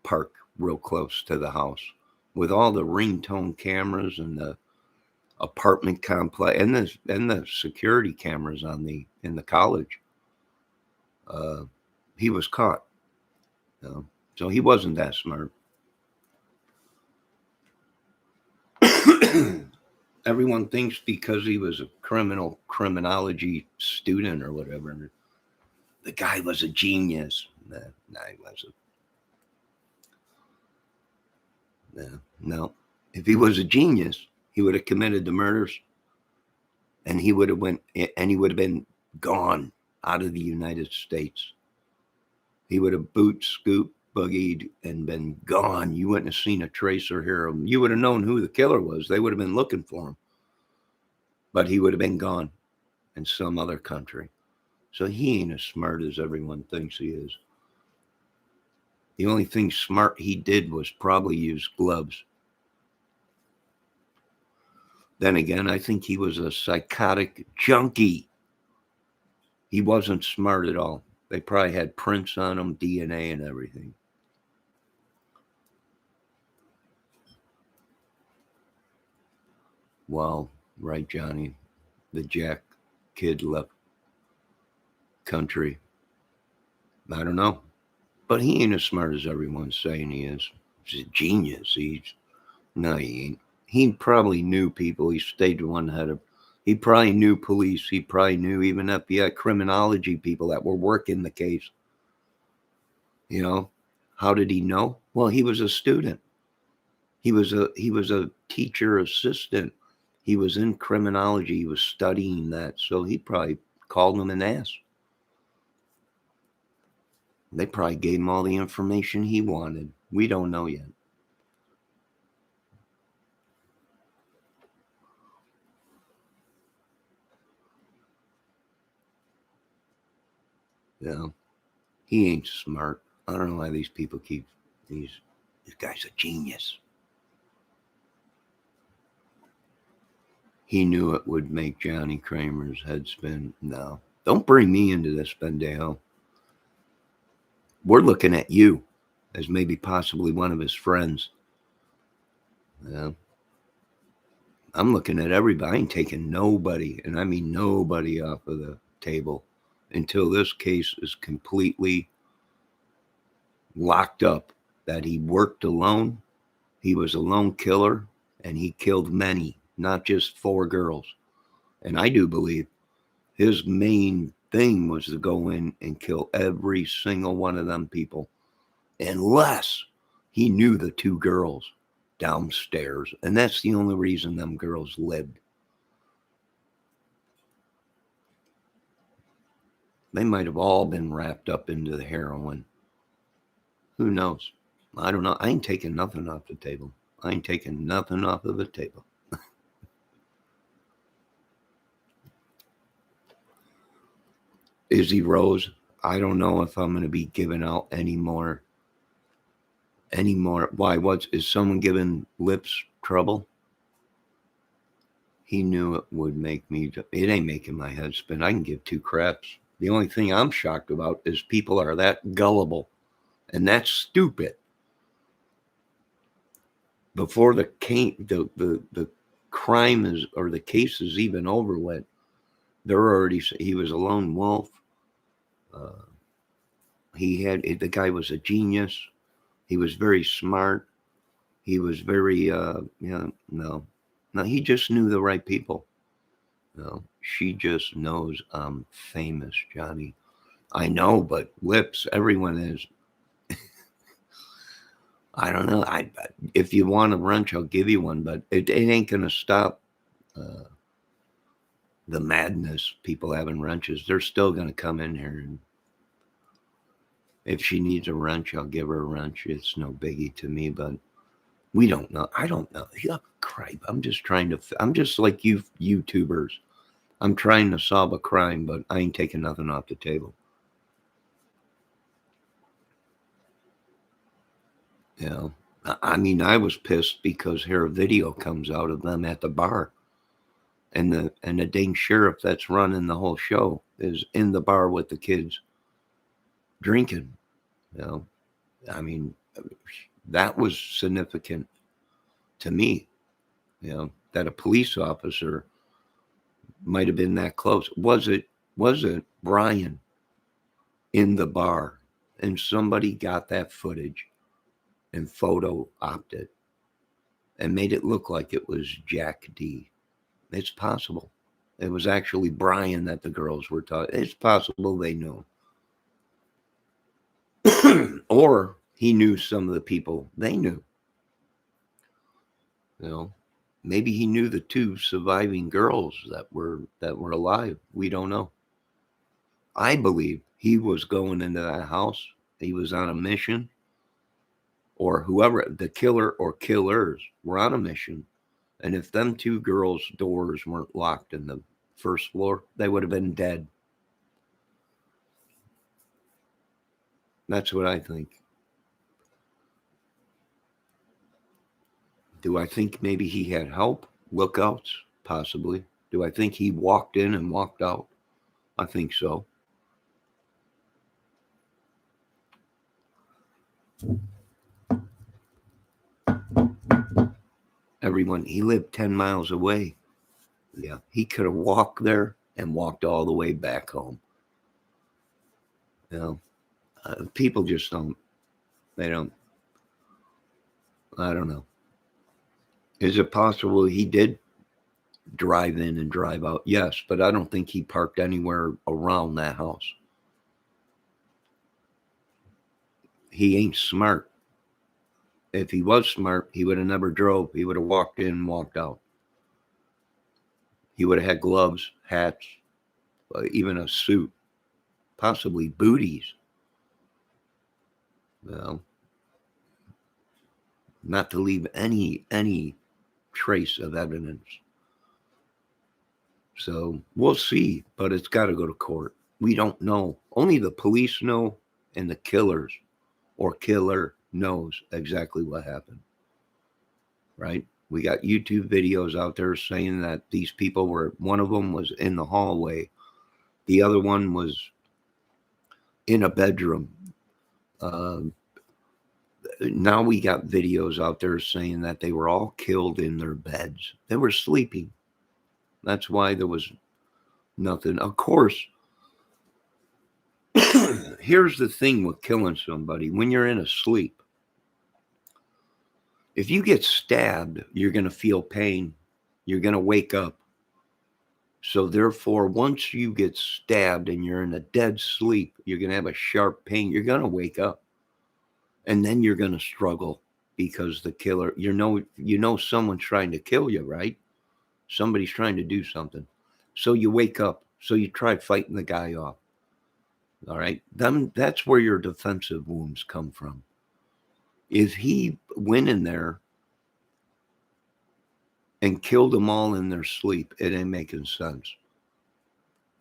park real close to the house, with all the ringtone cameras and the apartment complex and the security cameras in the college, he was caught. So he wasn't that smart. Everyone thinks because he was a criminology student or whatever, the guy was a genius. Nah, he wasn't. No. If he was a genius, He would have committed the murders, and he would have been gone out of the United States. He would have boot, scoop, boogied, and been gone. You wouldn't have seen a trace or hear him. You would have known who the killer was. They would have been looking for him. But he would have been gone in some other country. So he ain't as smart as everyone thinks he is. The only thing smart he did was probably use gloves. Then again, I think he was a psychotic junkie. He wasn't smart at all. They probably had prints on him, DNA and everything. Well, right, Johnny. The Jack kid left country. I don't know. But he ain't as smart as everyone's saying he is. He's a genius. No, he ain't. He probably knew people. He stayed one head of. He probably knew police. He probably knew even FBI criminology people that were working the case. You know, how did he know? Well, he was a student. He was a teacher assistant. He was in criminology. He was studying that. So he probably called him and asked. They probably gave him all the information he wanted. We don't know yet. Yeah. He ain't smart. I don't know why these people keep this guy's a genius. He knew it would make Johnny Kramer's head spin. No. Don't bring me into this, Bendejo. We're looking at you as maybe possibly one of his friends. Yeah. I'm looking at everybody. I ain't taking nobody, and I mean nobody, off of the table until this case is completely locked up. That he worked alone, he was a lone killer, and he killed many, not just 4 girls. And I do believe his main thing was to go in and kill every single one of them people, unless he knew the 2 girls downstairs. And that's the only reason them girls lived. They might have all been wrapped up into the heroin. Who knows? I don't know. I ain't taking nothing off the table. I ain't taking nothing off of the table. Izzy Rose, I don't know if I'm going to be giving out any more. Why? Is someone giving Lips trouble? He knew it would make me. It ain't making my head spin. I can give 2 craps. The only thing I'm shocked about is people are that gullible, and that's stupid. Before the crime is, or the case is even over with, they're already. He was a lone wolf. The guy was a genius. He was very smart. He was very, no, he just knew the right people. No, she just knows I'm famous, Johnny. I know, but Lips, everyone is. I don't know. If you want a wrench, I'll give you one, but it ain't going to stop the madness. People having wrenches, they're still going to come in here, and if she needs a wrench, I'll give her a wrench. It's no biggie to me, but we don't know. I don't know. Yeah, crap. I'm just like you YouTubers. I'm trying to solve a crime, but I ain't taking nothing off the table. You know, I mean, I was pissed because her video comes out of them at the bar, and the dang sheriff that's running the whole show is in the bar with the kids drinking. You know, I mean, that was significant to me. You know, that a police officer might have been that close. Was it Bryan in the bar, and somebody got that footage and photo opted and made it look like it was Jack D? It's possible. It was actually Bryan that the girls were talking. It's possible they knew. Or he knew some of the people they knew. You know, Maybe he knew the two surviving girls that were alive. We don't know. I believe he was going into that house. He was on a mission, or whoever the killer or killers were on a mission. And if them two girls' doors weren't locked in the first floor, they would have been dead. That's what I think. Do I think maybe he had help? Lookouts? Possibly. Do I think he walked in and walked out? I think so. Everyone, he lived 10 miles away. Yeah, he could have walked there and walked all the way back home. You know, people just don't, they don't, I don't know. Is it possible he did drive in and drive out? Yes, but I don't think he parked anywhere around that house. He ain't smart. If he was smart, he would have never drove. He would have walked in and walked out. He would have had gloves, hats, even a suit, possibly booties. Well, not to leave any trace of evidence. So we'll see, but it's got to go to court. We don't know. Only the police know, and the killers or killer knows exactly what happened. Right? We got YouTube videos out there saying that these people were, one of them was in the hallway. The other one was in a bedroom. Now we got videos out there saying that they were all killed in their beds. They were sleeping. That's why there was nothing. Of course, here's the thing with killing somebody. When you're in a sleep, if you get stabbed, you're going to feel pain. You're going to wake up. So therefore, once you get stabbed and you're in a dead sleep, you're going to have a sharp pain. You're going to wake up. And then you're going to struggle because the killer, you know someone's trying to kill you, right? Somebody's trying to do something. So you wake up. So you try fighting the guy off. All right. That's where your defensive wounds come from. If he went in there and killed them all in their sleep, it ain't making sense.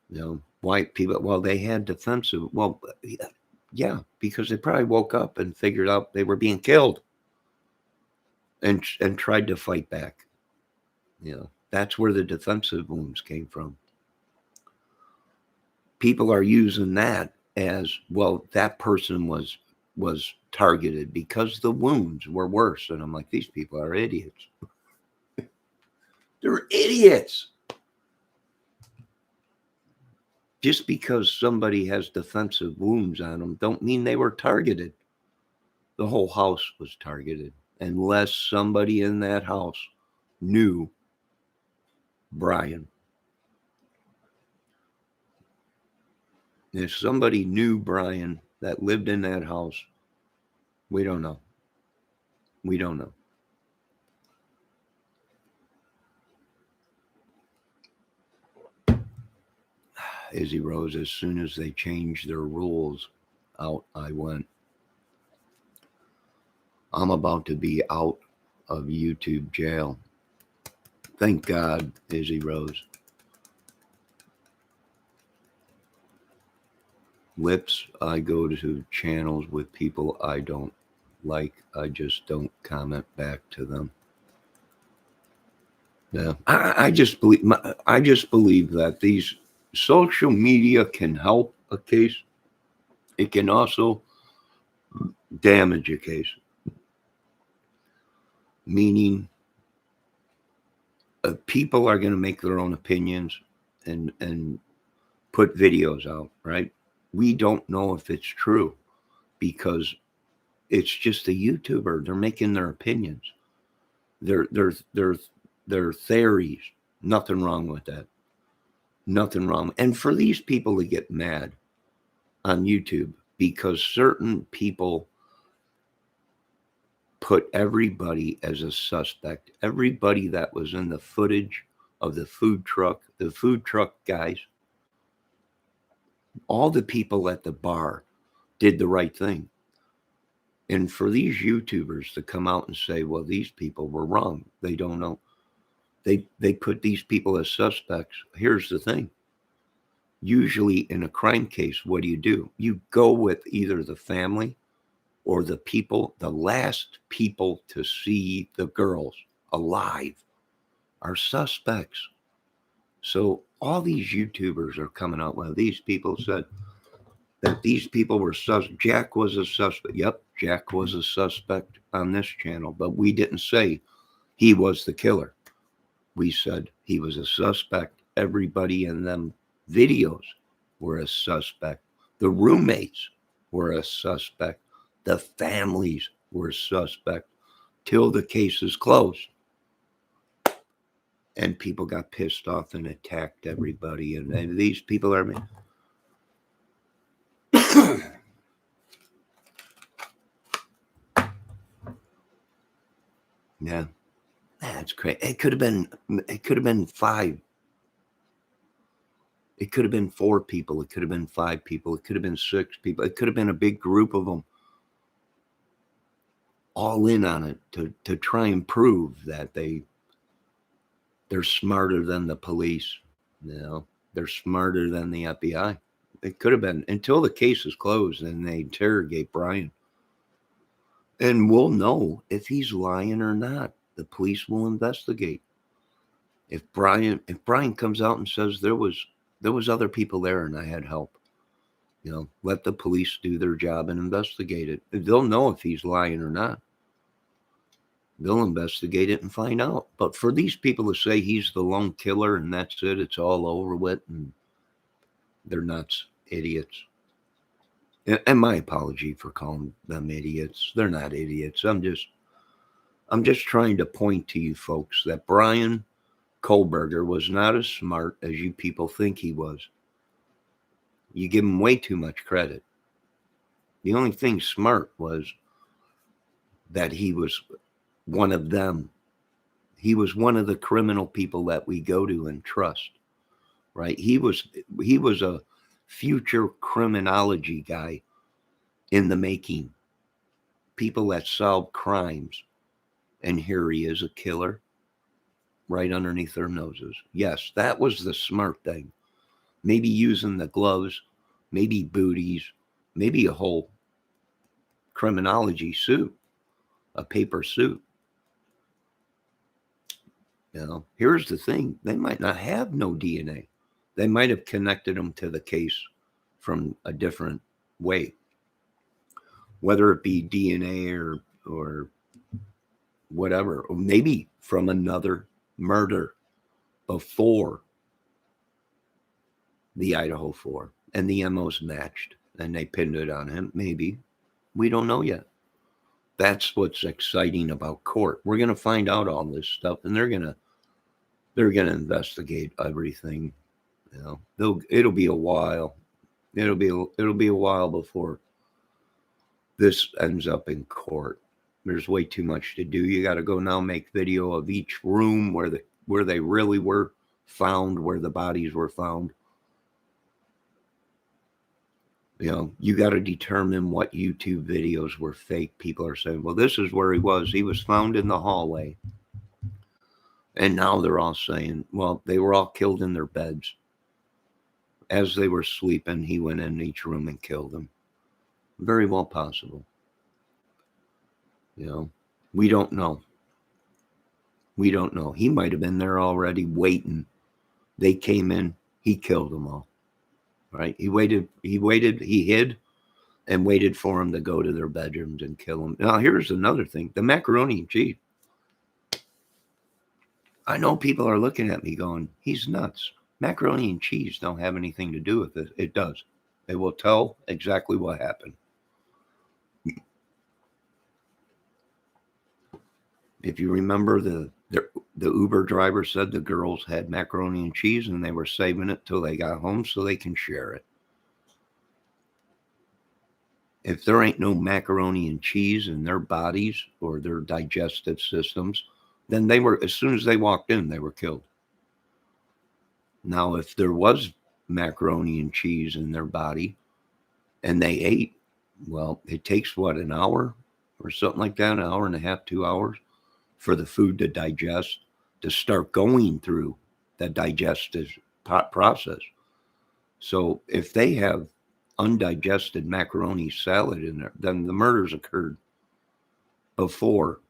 You know, white people, well, they had defensive. Well, yeah, because they probably woke up and figured out they were being killed and tried to fight back. You know, that's where the defensive wounds came from. People are using that as, well, that person was targeted because the wounds were worse. And I'm like, these people are idiots. They're idiots. Just because somebody has defensive wounds on them don't mean they were targeted. The whole house was targeted unless somebody in that house knew Bryan. If somebody knew Bryan that lived in that house, we don't know. We don't know. Izzy Rose, as soon as they changed their rules, out I went. I'm about to be out of YouTube jail. Thank God, Izzy Rose. Lips, I go to channels with people I don't like. I just don't comment back to them. Yeah, I just believe that these social media can help a case. It can also damage a case. Meaning, people are going to make their own opinions and put videos out, right? We don't know if it's true because it's just a YouTuber. They're making their opinions. Their theories. Nothing wrong with that. Nothing wrong. And for these people to get mad on YouTube because certain people put everybody as a suspect. Everybody that was in the footage of the food truck guys, all the people at the bar did the right thing. And for these YouTubers to come out and say, well, these people were wrong, they don't know. They put these people as suspects. Here's the thing. Usually in a crime case, what do? You go with either the family or the people, the last people to see the girls alive are suspects. So all these YouTubers are coming out. Well, these people said that these people were Jack was a suspect. Yep, Jack was a suspect on this channel, but we didn't say he was the killer. We said he was a suspect. Everybody in them videos were a suspect. The roommates were a suspect. The families were suspect till the case is closed. And people got pissed off and attacked everybody. And these people are... Yeah. That's crazy. It could have been 5. It could have been 4 people. It could have been 5 people. It could have been 6 people. It could have been a big group of them all in on it to try and prove that they're smarter than the police. They're smarter than the FBI. It could have been until the case is closed and they interrogate Bryan. And we'll know if he's lying or not. The police will investigate. If Bryan comes out and says there was other people there and I had help, let the police do their job and investigate it. They'll know if he's lying or not. They'll investigate it and find out. But for these people to say he's the lone killer and that's it, it's all over with, and they're nuts, idiots. And my apology for calling them idiots. They're not idiots. I'm just trying to point to you folks that Bryan Kohberger was not as smart as you people think he was. You give him way too much credit. The only thing smart was that he was one of them. He was one of the criminal people that we go to and trust, right? He was a future criminology guy in the making. People that solve crimes. And here he is, a killer right underneath their noses. Yes, that was the smart thing. Maybe using the gloves, maybe booties, maybe a whole criminology suit, a paper suit. Here's the thing. They might not have no DNA. They might have connected them to the case from a different way, whether it be DNA or whatever, or maybe from another murder before the Idaho 4 and the MOs matched and they pinned it on him. Maybe. We don't know yet. That's what's exciting about court. We're going to find out all this stuff, and they're going to investigate everything. It'll be a while. It'll be a while before this ends up in court. There's way too much to do. You got to go now make video of each room where they really were found, where the bodies were found. You got to determine what YouTube videos were fake. People are saying, well, this is where he was. He was found in the hallway. And now they're all saying, well, they were all killed in their beds. As they were sleeping, he went in each room and killed them. Very well possible. We don't know. We don't know. He might have been there already waiting. They came in. He killed them all. Right? He hid and waited for them to go to their bedrooms and kill them. Now, here's another thing. The macaroni and cheese. I know people are looking at me going, he's nuts. Macaroni and cheese don't have anything to do with it. It does. It will tell exactly what happened. If you remember, the Uber driver said the girls had macaroni and cheese and they were saving it till they got home so they can share it. If there ain't no macaroni and cheese in their bodies or their digestive systems, then they were, as soon as they walked in, they were killed. Now, if there was macaroni and cheese in their body and they ate, well, it takes what, an hour or something like that, an hour and a half, 2 hours for the food to digest, to start going through the digestive process. So if they have undigested macaroni salad in there, then the murders occurred before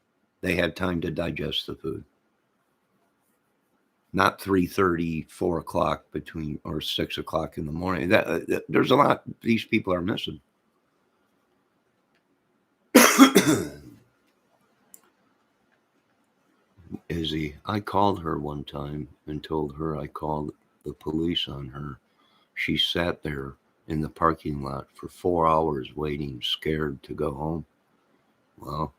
they had time to digest the food. Not 3:30, 4 o'clock between, or 6 o'clock in the morning. There's a lot these people are missing. Izzy, I called her one time and told her I called the police on her. She sat there in the parking lot for 4 hours waiting, scared to go home. Well,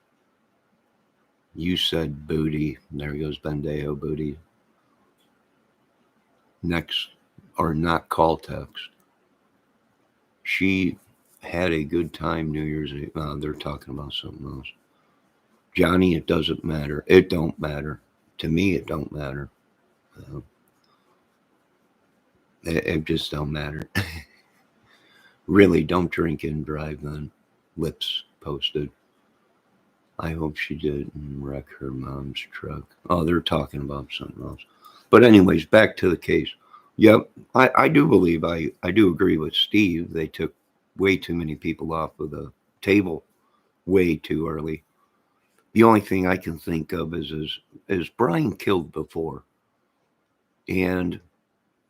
you said booty. There goes Bendejo booty. Next, or not call text. She had a good time New Year's Eve. They're talking about something else. Johnny, it doesn't matter. It don't matter. To me, it don't matter. It just don't matter. Really, don't drink and drive then. Lips posted. I hope she didn't wreck her mom's truck. Oh, they're talking about something else. But anyways, back to the case. Yep, I do believe, I do agree with Steve. They took way too many people off of the table way too early. The only thing I can think of is Bryan killed before. And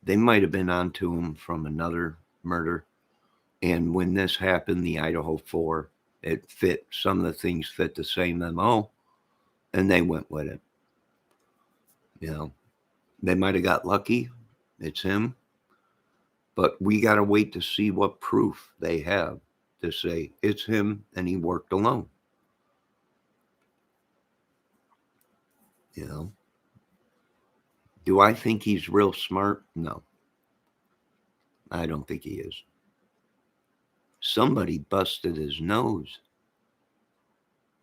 they might have been onto him from another murder. And when this happened, the Idaho 4, it fit, some of the things fit the same MO, and they went with it. You know, they might have got lucky. It's him. But we got to wait to see what proof they have to say it's him and he worked alone. You know, do I think he's real smart? No, I don't think he is. Somebody busted his nose.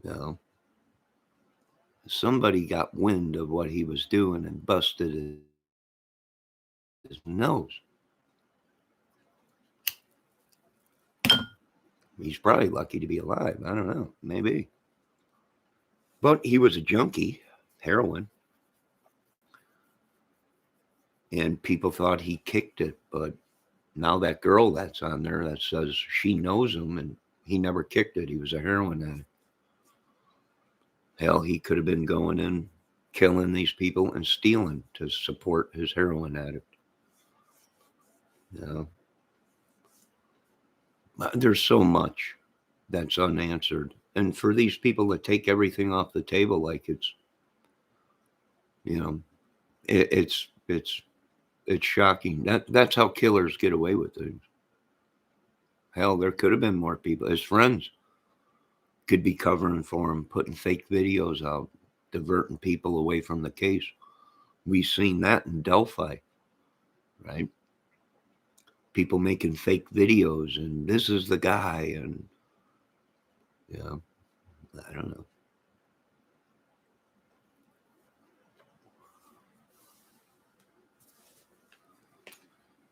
You know, somebody got wind of what he was doing and busted his nose. He's probably lucky to be alive. I don't know. Maybe. But he was a junkie, heroin. And people thought he kicked it. But now that girl that's on there that says she knows him and he never kicked it. He was a heroin addict. Hell, he could have been going in, killing these people and stealing to support his heroin addict. You know? There's so much that's unanswered. And for these people to take everything off the table like it's, you know, it's shocking. That's how killers get away with things. Hell, there could have been more people. His friends could be covering for him, putting fake videos out, diverting people away from the case. We've seen that in Delphi, right? People making fake videos, and this is the guy, and you know, I don't know.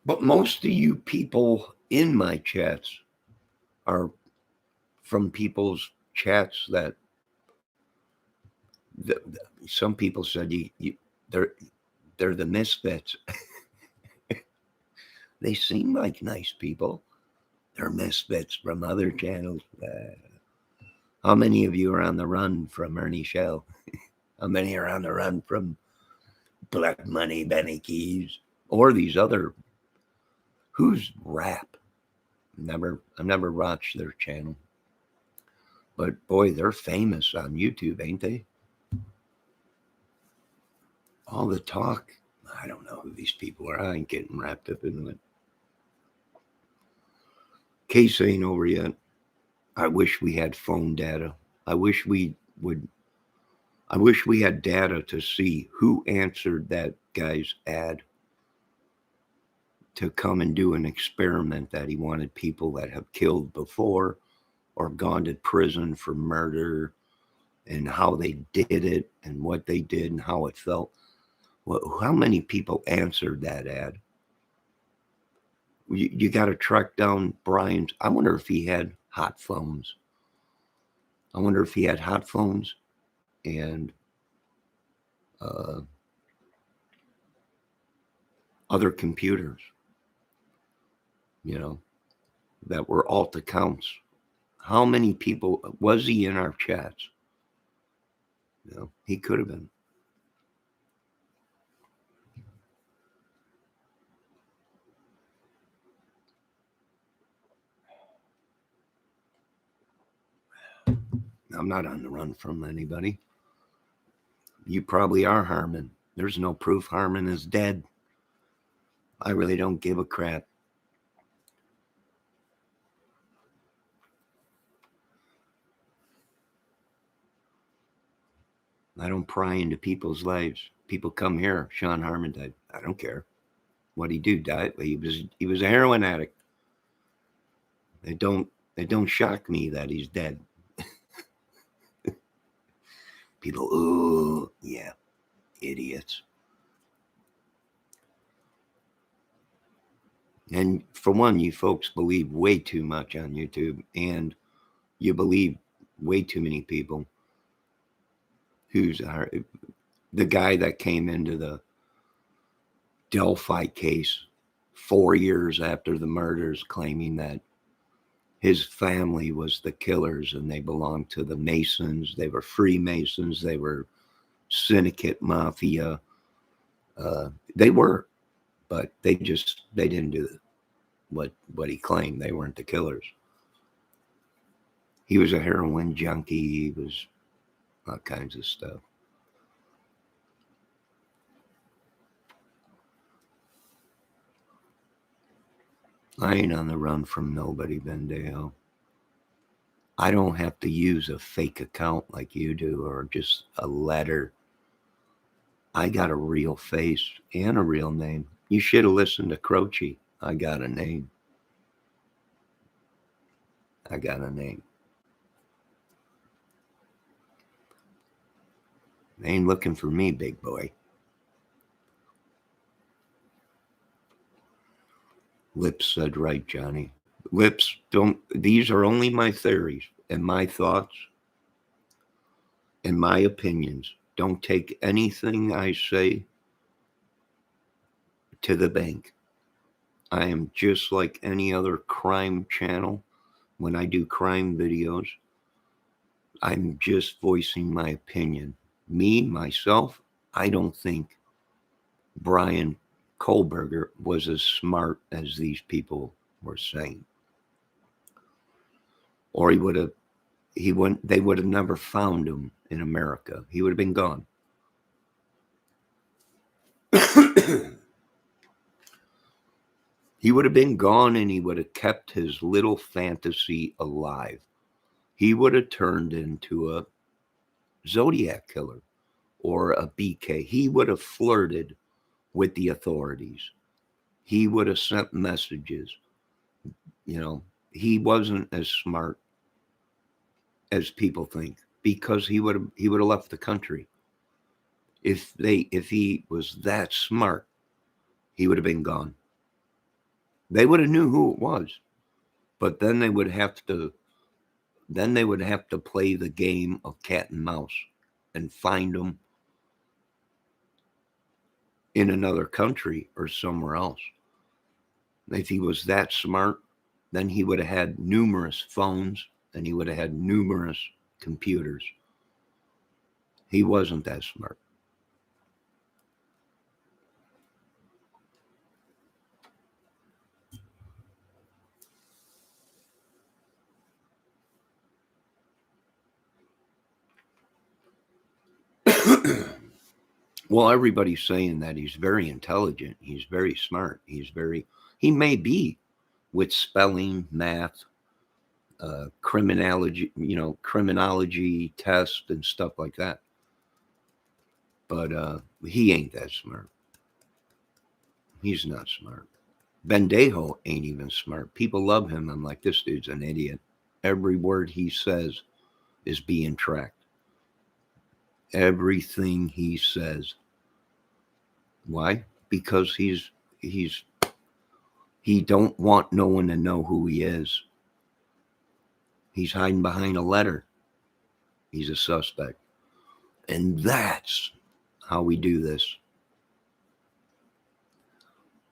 But most of you people in my chats are from people's chats that some people said they're the misfits. They seem like nice people. They're misfits from other channels. How many of you are on the run from Ernie Shell? How many are on the run from Black Money, Benny Keys, or these other? Who's rap? I've never watched their channel, but boy, they're famous on YouTube, ain't they? All the talk. I don't know who these people are. I ain't getting wrapped up in it. Case ain't over yet. I wish we had phone data. I wish we had data to see who answered that guy's ad to come and do an experiment that he wanted people that have killed before or gone to prison for murder and how they did it and what they did and how it felt. Well, how many people answered that ad? You got to track down Bryan's. I wonder if he had hot phones. I wonder if he had hot phones and uh, other computers, that were alt accounts. How many people was he in our chats? He could have been. I'm not on the run from anybody. You probably are, Harmon. There's no proof Harmon is dead. I really don't give a crap. I don't pry into people's lives. People come here. Sean Harmon died. I don't care. What'd he do? Die? He was a heroin addict. It don't shock me that he's dead. People, ooh, yeah, idiots. And for one, you folks believe way too much on YouTube, and you believe way too many people. Who's the guy that came into the Delphi case 4 years after the murders, claiming that his family was the killers and they belonged to the Masons. They were Freemasons. They were syndicate mafia. They were, but they didn't do what he claimed. They weren't the killers. He was a heroin junkie. He was all kinds of stuff. I ain't on the run from nobody, Bendejo. I don't have to use a fake account like you do or just a letter. I got a real face and a real name. You should have listened to Croce. I got a name. I got a name. They ain't looking for me, big boy. Lips said right, Johnny. Lips don't, these are only my theories and my thoughts and my opinions. Don't take anything I say to the bank. I am just like any other crime channel. When I do crime videos, I'm just voicing my opinion. Me, myself, I don't think Bryan Kohberger was as smart as these people were saying. Or they would have never found him in America. He would have been gone. He would have been gone, and he would have kept his little fantasy alive. He would have turned into a Zodiac killer or a BK. He would have flirted with the authorities. He would have sent messages. He wasn't as smart as people think, because he would have left the country. If he was that smart, he would have been gone. They would have knew who it was, but then they would have to play the game of cat and mouse and find him in another country or somewhere else. If he was that smart, then he would have had numerous phones and he would have had numerous computers. He wasn't that smart. Well, everybody's saying that he's very intelligent. He's very smart. He may be with spelling, math, criminology tests and stuff like that. But he ain't that smart. He's not smart. Bendejo ain't even smart. People love him. I'm like, this dude's an idiot. Every word he says is being tracked. Everything he says. Why? Because he don't want no one to know who he is. He's hiding behind a letter. He's a suspect. And that's how we do this.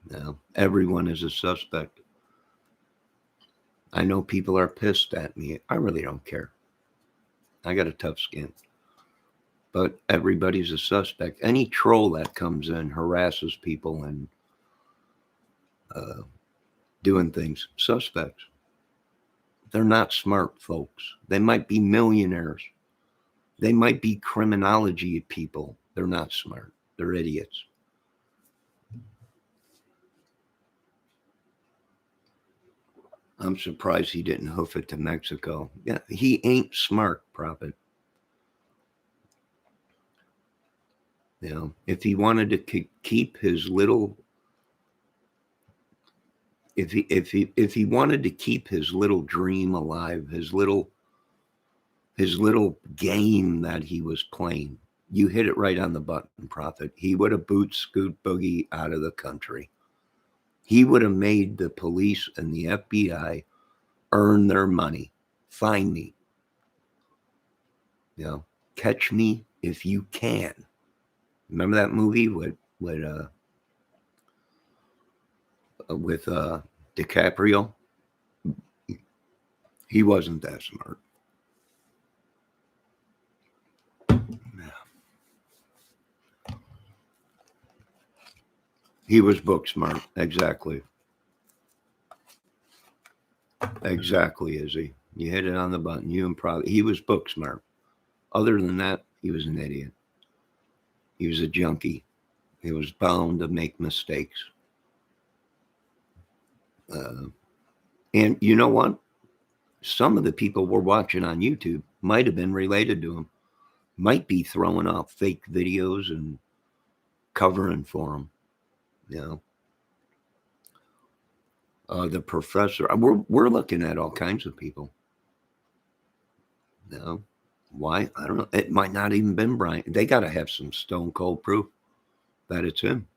Now, everyone is a suspect. I know people are pissed at me. I really don't care. I got a tough skin. But everybody's a suspect. Any troll that comes in, harasses people, and doing things, suspects. They're not smart folks. They might be millionaires. They might be criminology people. They're not smart. They're idiots. I'm surprised he didn't hoof it to Mexico. Yeah, he ain't smart, Prophet. You know, if he wanted to keep his little, if he wanted to keep his little dream alive, his little game that he was playing, you hit it right on the button, Prophet. He would have boot scoot boogie out of the country. He would have made the police and the FBI earn their money. Find me. You know, catch me if you can. Remember that movie with DiCaprio? He wasn't that smart. He was book smart. Exactly. Exactly, Izzy. You hit it on the button. He was book smart. Other than that, he was an idiot. He was a junkie. He was bound to make mistakes. And you know what? Some of the people we're watching on YouTube might have been related to him, might be throwing out fake videos and covering for him. You know, the professor. We're looking at all kinds of people. You know, why? I don't know. It might not even been Bryan. They got to have some stone cold proof that it's him.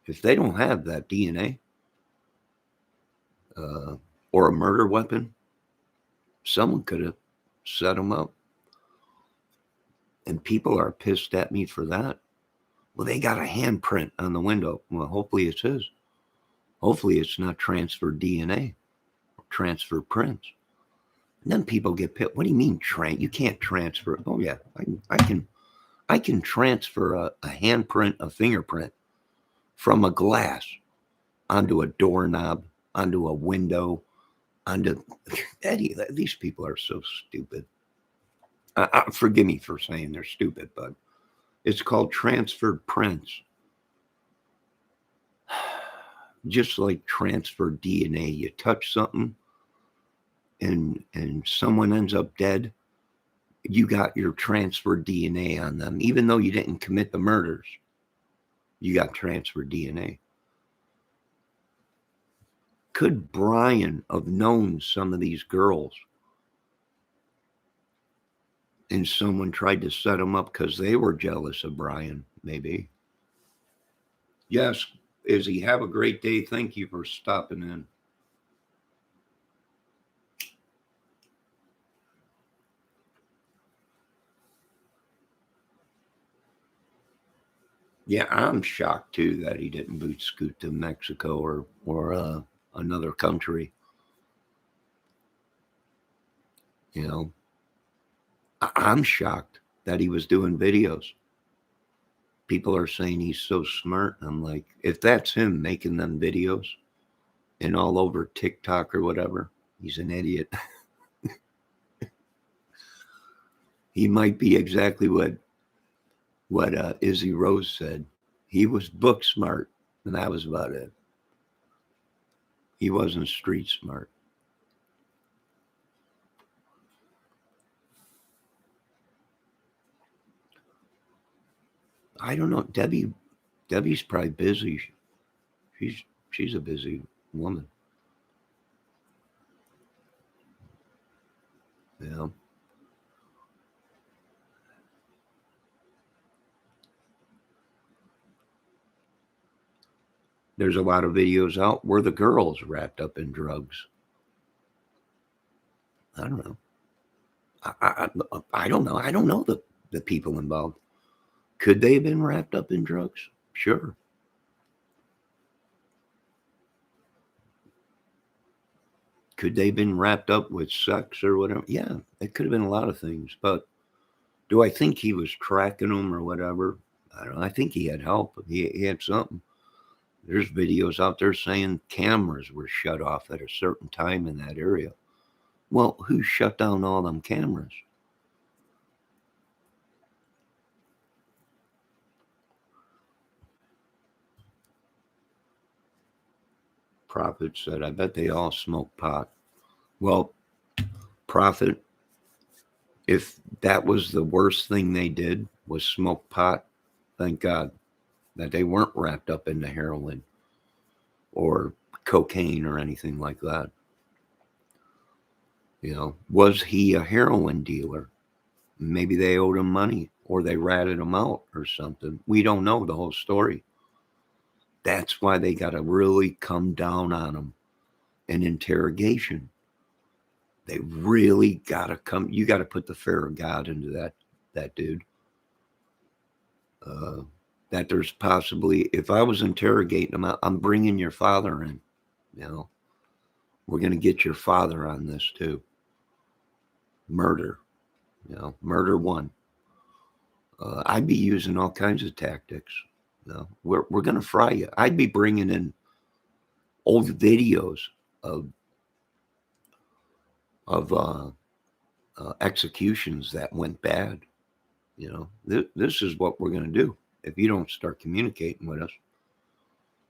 If they don't have that DNA or a murder weapon, someone could have set him up. And people are pissed at me for that. Well, they got a handprint on the window. Well, hopefully it's his. Hopefully it's not transferred DNA or transfer prints. And then people get pissed. What do you mean you can't transfer? Oh yeah, I can transfer a handprint, a fingerprint from a glass onto a doorknob, onto a window, onto Eddie. These people are so stupid. Forgive me for saying they're stupid, but it's called transferred prints. Just like transferred DNA, you touch something and someone ends up dead, you got your transferred DNA on them. Even though you didn't commit the murders, you got transferred DNA. Could Bryan have known some of these girls and someone tried to set him up because they were jealous of Bryan? Maybe. Yes, Izzy, have a great day. Thank you for stopping in. Yeah, I'm shocked too that he didn't boot scoot to Mexico or another country. You know, I'm shocked that he was doing videos. People are saying he's so smart. I'm like, if that's him making them videos and all over TikTok or whatever, he's an idiot. He might be exactly what Izzy Rose said. He was book smart, and that was about it. He wasn't street smart. I don't know. Debbie's probably busy. She's a busy woman. There's a lot of videos out where the girl's wrapped up in drugs. I don't know. I don't know. I don't know the people involved. Could they have been wrapped up in drugs? Sure. Could they have been wrapped up with sex or whatever? Yeah, it could have been a lot of things. But do I think he was tracking them or whatever? I don't know. I think he had help. He had something. There's videos out there saying cameras were shut off at a certain time in that area. Well, who shut down all them cameras? Prophet said, I bet they all smoke pot. Well, Prophet, if that was the worst thing they did was smoke pot, thank God that they weren't wrapped up in the heroin or cocaine or anything like that. Was he a heroin dealer? Maybe they owed him money or they ratted him out or something. We don't know the whole story. That's why they got to really come down on him in interrogation. They really got to come. You got to put the fear of God into that dude. That there's possibly, if I was interrogating him, I'm bringing your father in. We're going to get your father on this too. Murder, murder one. I'd be using all kinds of tactics. We're going to fry you. I'd be bringing in old videos of executions that went bad. This is what we're going to do if you don't start communicating with us.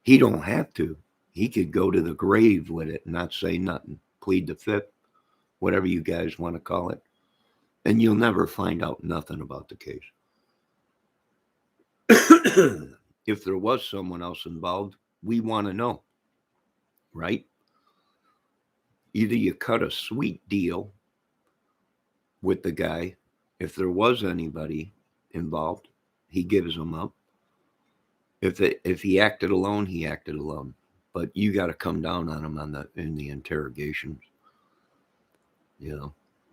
He don't have to. He could go to the grave with it and not say nothing, plead the fifth, whatever you guys want to call it, and you'll never find out nothing about the case. If there was someone else involved, we want to know, right? Either you cut a sweet deal with the guy. If there was anybody involved, he gives them up. If he acted alone, he acted alone. But you got to come down on him in the interrogations.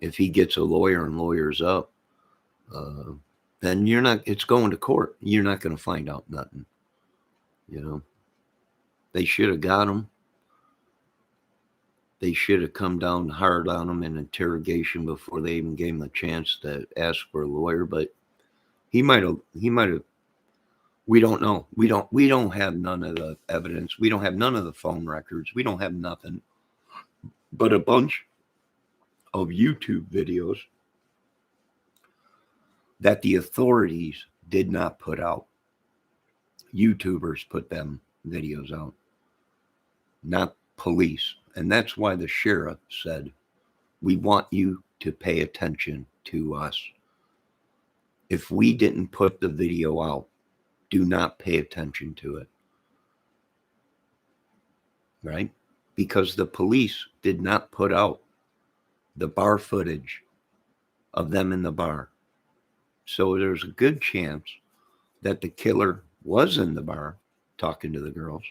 If he gets a lawyer and lawyers up, then you're not. It's going to court. You're not going to find out nothing. They should have got him. They should have come down hard on him in interrogation before they even gave him a chance to ask for a lawyer. But he might have. We don't know. We don't have none of the evidence. We don't have none of the phone records. We don't have nothing but a bunch of YouTube videos that the authorities did not put out. YouTubers put them videos out, not police. And that's why the sheriff said, we want you to pay attention to us. If we didn't put the video out, do not pay attention to it. Right? Because the police did not put out the bar footage of them in the bar. So there's a good chance that the killer was in the bar talking to the girls,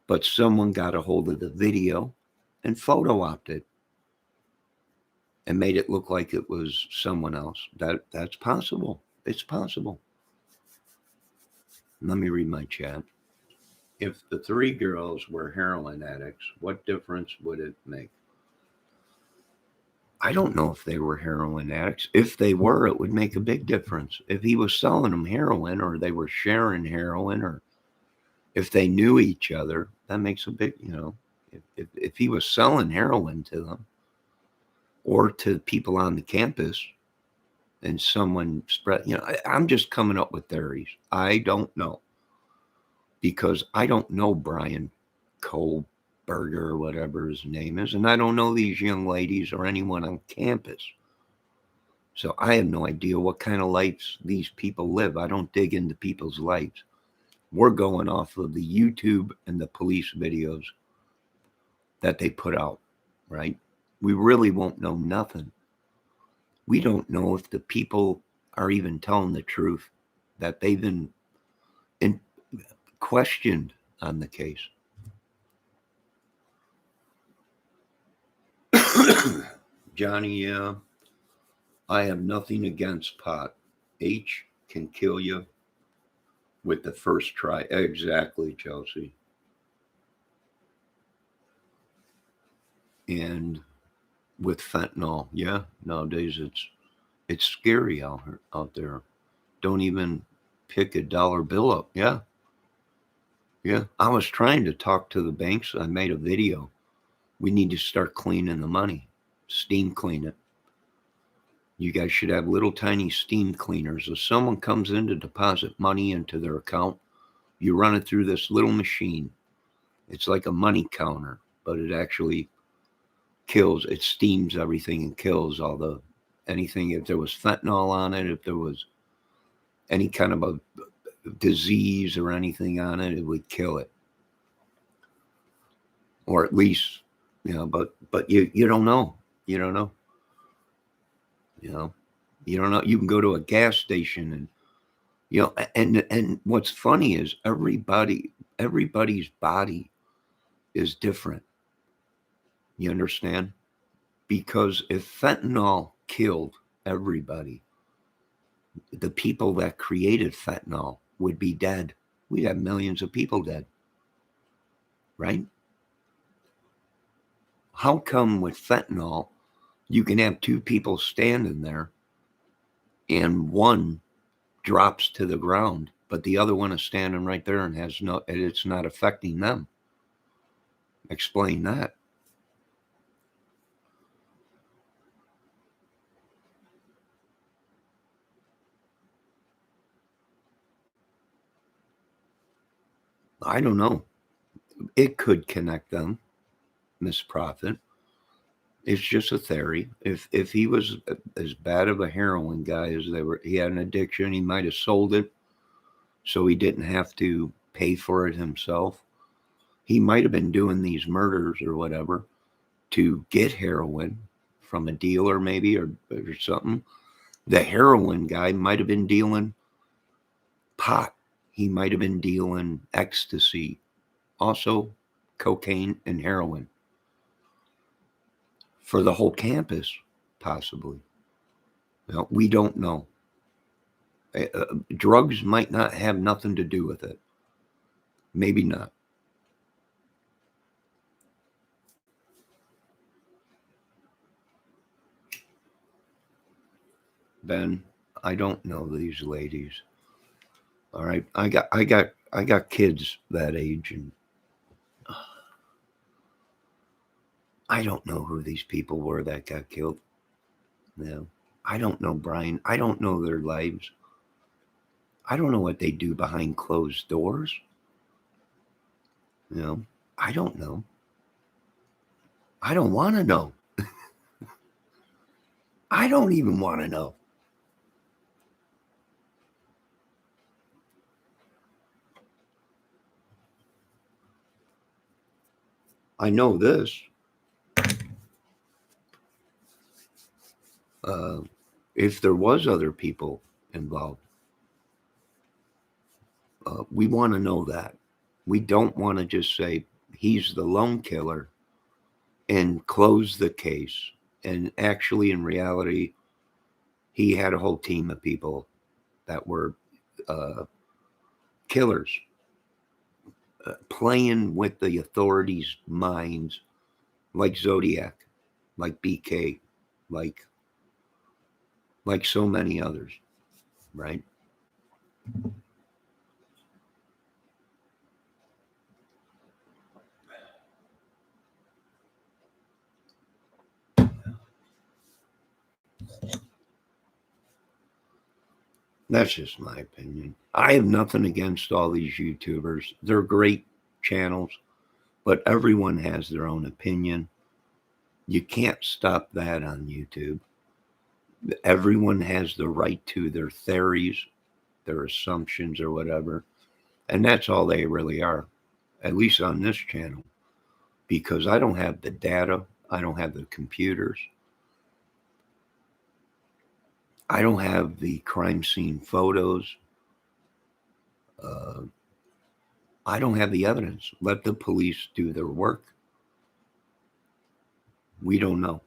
but someone got a hold of the video and photo-opted it and made it look like it was someone else. That's possible. It's possible. Let me read my chat. If the three girls were heroin addicts, what difference would it make? I don't know if they were heroin addicts. If they were, it would make a big difference. If he was selling them heroin or they were sharing heroin or if they knew each other, that makes a big, if he was selling heroin to them or to people on the campus and someone spread, I'm just coming up with theories. I don't know because I don't know Bryan kohberger or whatever his name is, and I don't know these young ladies or anyone on campus. So I have no idea what kind of lives these people live. I don't dig into people's lives. We're going off of the YouTube and the police videos that they put out, right? We really won't know nothing. We don't know if the people are even telling the truth, that they've been questioned on the case. Johnny, I have nothing against pot. H can kill you with the first try. Exactly, Chelsea. And with fentanyl, yeah, nowadays it's scary out there. Don't even pick a dollar bill up. Yeah, yeah. I was trying to talk to the banks. I made a video. We need to start cleaning the money, steam clean it. You guys should have little tiny steam cleaners. If someone comes in to deposit money into their account, you run it through this little machine. It's like a money counter, but it actually kills, it steams everything and kills all the anything. If there was fentanyl on it, if there was any kind of a disease or anything on it, it would kill it. Or at least, but you don't know. You don't know. You know. You don't know. You can go to a gas station and and what's funny is everybody's body is different. You understand? Because if fentanyl killed everybody, the people that created fentanyl would be dead. We'd have millions of people dead, right? How come with fentanyl, you can have two people standing there and one drops to the ground, but the other one is standing right there and it's not affecting them? Explain that. I don't know. It could connect them, Miss Prophet. It's just a theory. If he was as bad of a heroin guy as he had an addiction, he might have sold it so he didn't have to pay for it himself. He might have been doing these murders or whatever to get heroin from a dealer, maybe, or something. The heroin guy might have been dealing pot. He might have been dealing ecstasy, also cocaine and heroin for the whole campus, possibly. We don't know. Drugs might not have nothing to do with it. Maybe not. Ben, I don't know these ladies. All right, I got kids that age, and I don't know who these people were that got killed. No, I don't know, Bryan. I don't know their lives. I don't know what they do behind closed doors. You know, I don't know. I don't want to know. I don't even want to know. I know this. Uh, if there was other people involved, we want to know that. We don't want to just say he's the lone killer and close the case. And actually, in reality, he had a whole team of people that were uh, killers, playing with the authorities' minds, like Zodiac, like BK, like so many others, right? That's just my opinion. I have nothing against all these YouTubers. They're great channels, but everyone has their own opinion. You can't stop that on YouTube. Everyone has the right to their theories, their assumptions, or whatever. And that's all they really are, at least on this channel, because I don't have the data, I don't have the computers, I don't have the crime scene photos. Uh, I don't have the evidence. Let the police do their work. We don't know.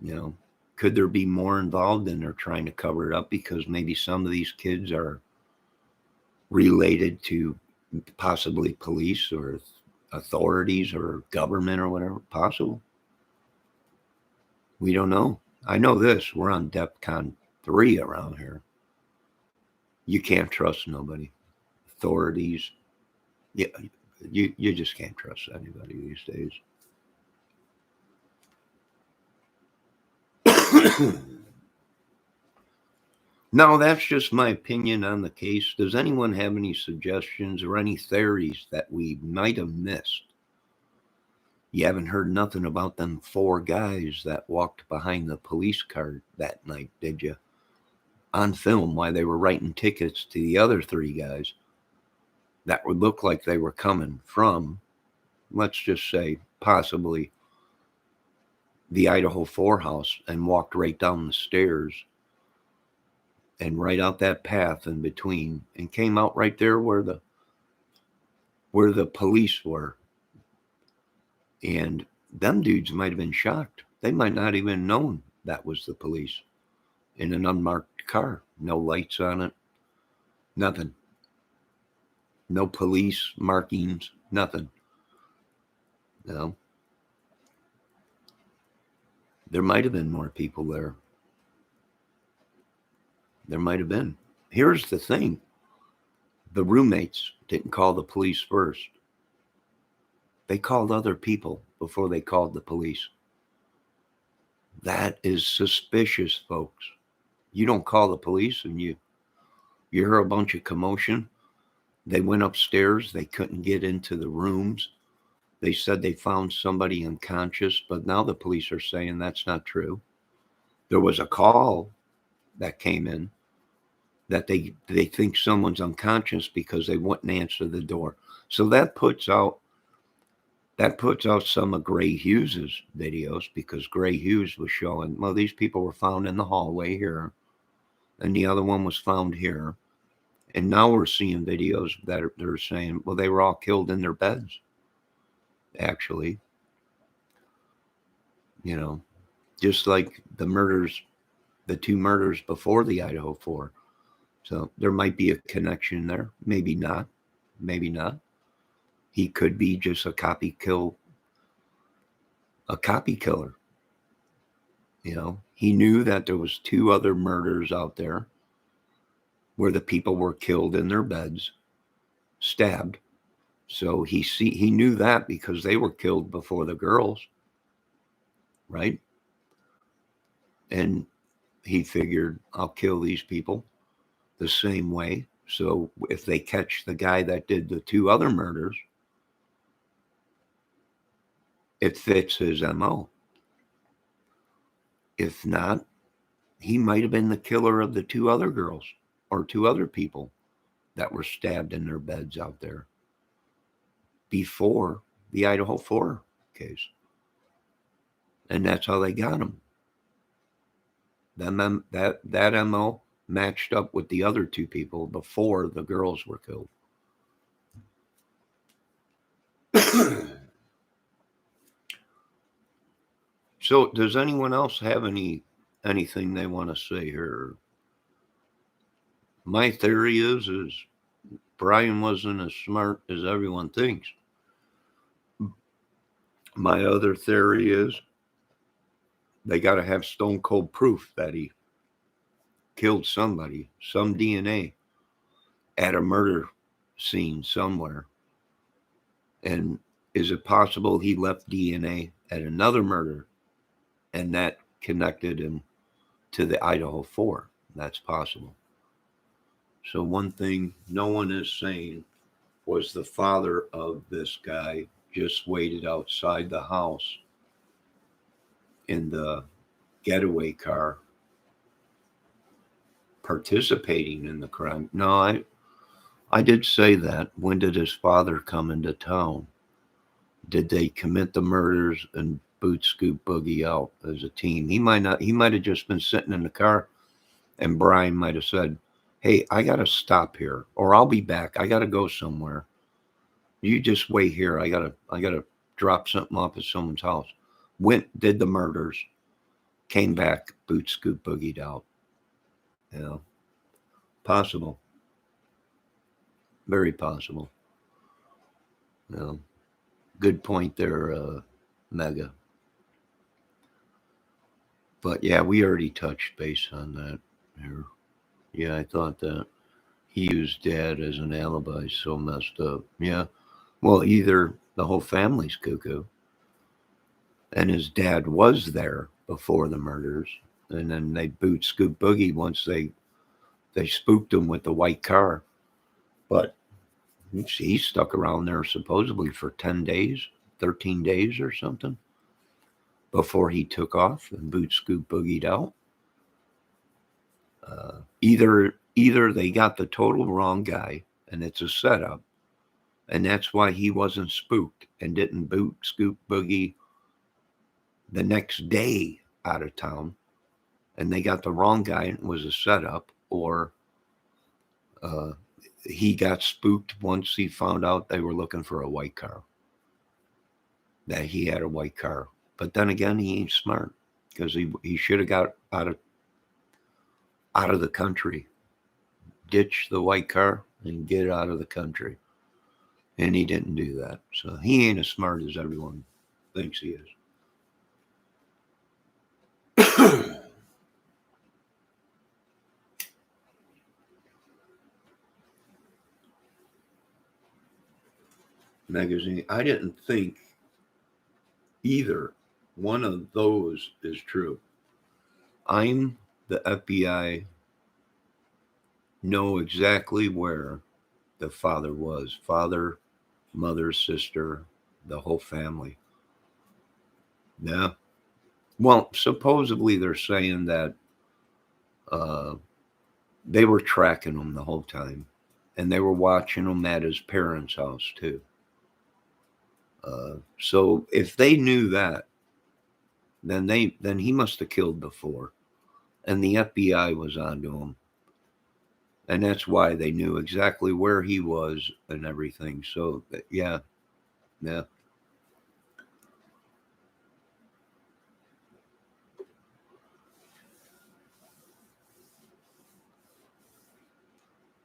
You know, could there be more involved and they're trying to cover it up because maybe some of these kids are related to possibly police or authorities or government or whatever? Possible. We don't know. I know this. We're on DEFCON 3 around here. You can't trust nobody. Authorities. Yeah, you just can't trust anybody these days. Now, that's just my opinion on the case. Does anyone have any suggestions or any theories that we might have missed? You haven't heard nothing about them 4 guys that walked behind the police car that night, did you? On film, while they were writing tickets to the other 3 guys that would look like they were coming from, let's just say, possibly the Idaho 4 house, and walked right down the stairs and right out that path in between and came out right there where the police were. And them dudes might have been shocked. They might not even known that was the police in an unmarked car. No lights on it. Nothing. No police markings. Nothing. No. There might have been more people there. There might have been. Here's the thing. The roommates didn't call the police first. They called other people before they called the police. That is suspicious, folks. You don't call the police and you hear a bunch of commotion. They went upstairs. They couldn't get into the rooms. They said they found somebody unconscious, but now the police are saying that's not true. There was a call that came in that they think someone's unconscious because they wouldn't answer the door. So that puts out some of Gray Hughes's videos, because Gray Hughes was showing, well, these people were found in the hallway here, and the other one was found here. And now we're seeing videos that they're saying, well, they were all killed in their beds, actually. You know, just like the 2 murders before the Idaho 4. So there might be a connection there. Maybe not. Maybe not. He could be just a copy killer. You know, he knew that there was 2 other murders out there where the people were killed in their beds, stabbed. So he knew that because they were killed before the girls, right? And he figured, I'll kill these people the same way. So if they catch the guy that did the 2 other murders, it fits his MO. If not, he might have been the killer of the 2 other girls or 2 other people that were stabbed in their beds out there before the Idaho 4 case. And that's how they got him. That MO matched up with the other 2 people before the girls were killed. So does anyone else have anything they want to say here? My theory is Bryan wasn't as smart as everyone thinks. My other theory is they got to have stone cold proof that he killed somebody, some DNA at a murder scene somewhere. And is it possible he left DNA at another murder and that connected him to the Idaho 4? That's possible. So one thing no one is saying was the father of this guy just waited outside the house in the getaway car participating in the crime. No, I did say that. When did his father come into town? Did they commit the murders and boot scoop boogie out as a team? He might have just been sitting in the car and Bryan might have said, hey, I got to stop here or I'll be back. I got to go somewhere. You just wait here. I gotta drop something off at someone's house. Did the murders, came back, boot scoop boogied out. You know, possible, very possible. You know, good point there, Mega. But yeah, we already touched base on that here. Yeah, I thought that he used dad as an alibi. So messed up. Yeah. Well, either the whole family's cuckoo, and his dad was there before the murders, and then they boot scoop boogie once they spooked him with the white car. But he stuck around there supposedly for 10 days, 13 days or something before he took off and boot scoop boogied out. Either they got the total wrong guy and it's a setup, and that's why he wasn't spooked and didn't boot scoop boogie the next day out of town, and they got the wrong guy and it was a setup, or uh, he got spooked once he found out they were looking for a white car, that he had a white car. But then again, he ain't smart, because he should have got out of the country, ditch the white car and get out of the country. And he didn't do that. So he ain't as smart as everyone thinks he is. Magazine. I didn't think either one of those is true. I'm the FBI, know exactly where the father was. Father, mother, sister, the whole family. Yeah. Well, supposedly they're saying that uh, they were tracking him the whole time, and they were watching him at his parents' house too. So if they knew that, then he must have killed before, and the FBI was onto him, and that's why they knew exactly where he was and everything. So yeah, yeah,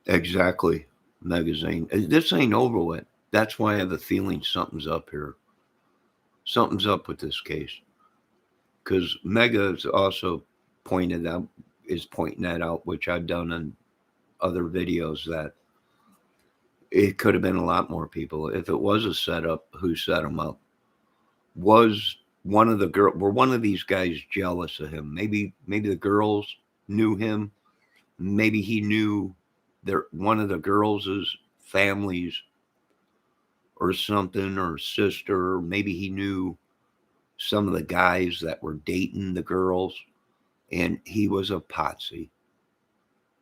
exactly. Magazine. This ain't over with. That's why I have a feeling something's up here. Something's up with this case, because Mega's also pointed out is pointing that out, which I've done in other videos, that it could have been a lot more people. If it was a setup, who set him up? Was were one of these guys jealous of him? Maybe the girls knew him. Maybe he knew one of the girls' families or something, or sister. Or maybe he knew some of the guys that were dating the girls, and he was a potsy.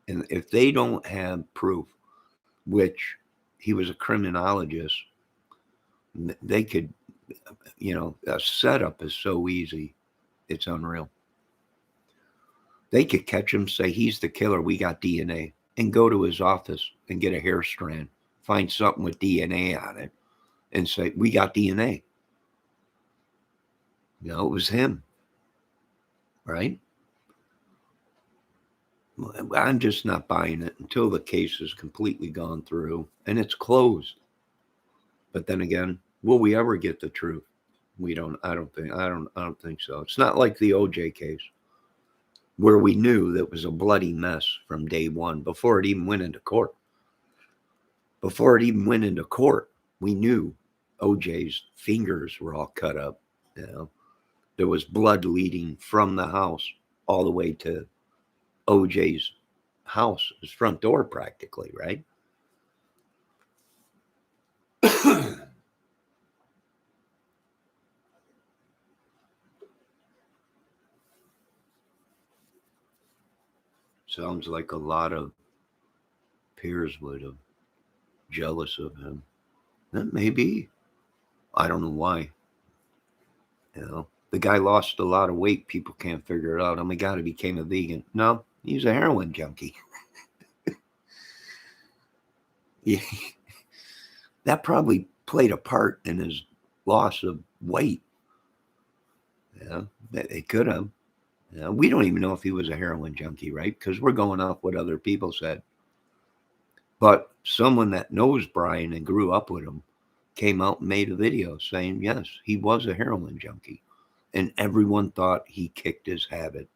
And if they don't have proof, which he was a criminologist, they could, a setup is so easy. It's unreal. They could catch him, say he's the killer, we got DNA, and go to his office and get a hair strand, find something with DNA on it, and say, we got DNA. It was him, right? I'm just not buying it until the case is completely gone through and it's closed. But then again, will we ever get the truth? We don't. I don't think so. It's not like the OJ case, where we knew that was a bloody mess from day one before it even went into court. Before it even went into court, we knew OJ's fingers were all cut up. There was blood leading from the house all the way to OJ's house, his front door, practically, right? Sounds like a lot of peers would have jealous of him. That may be. I don't know why. The guy lost a lot of weight. People can't figure it out. Oh my God, he became a vegan. No, he's a heroin junkie. Yeah, that probably played a part in his loss of weight. Yeah, they could have. Yeah, we don't even know if he was a heroin junkie, right? Because we're going off what other people said. But someone that knows Bryan and grew up with him came out and made a video saying, yes, he was a heroin junkie. And everyone thought he kicked his habit.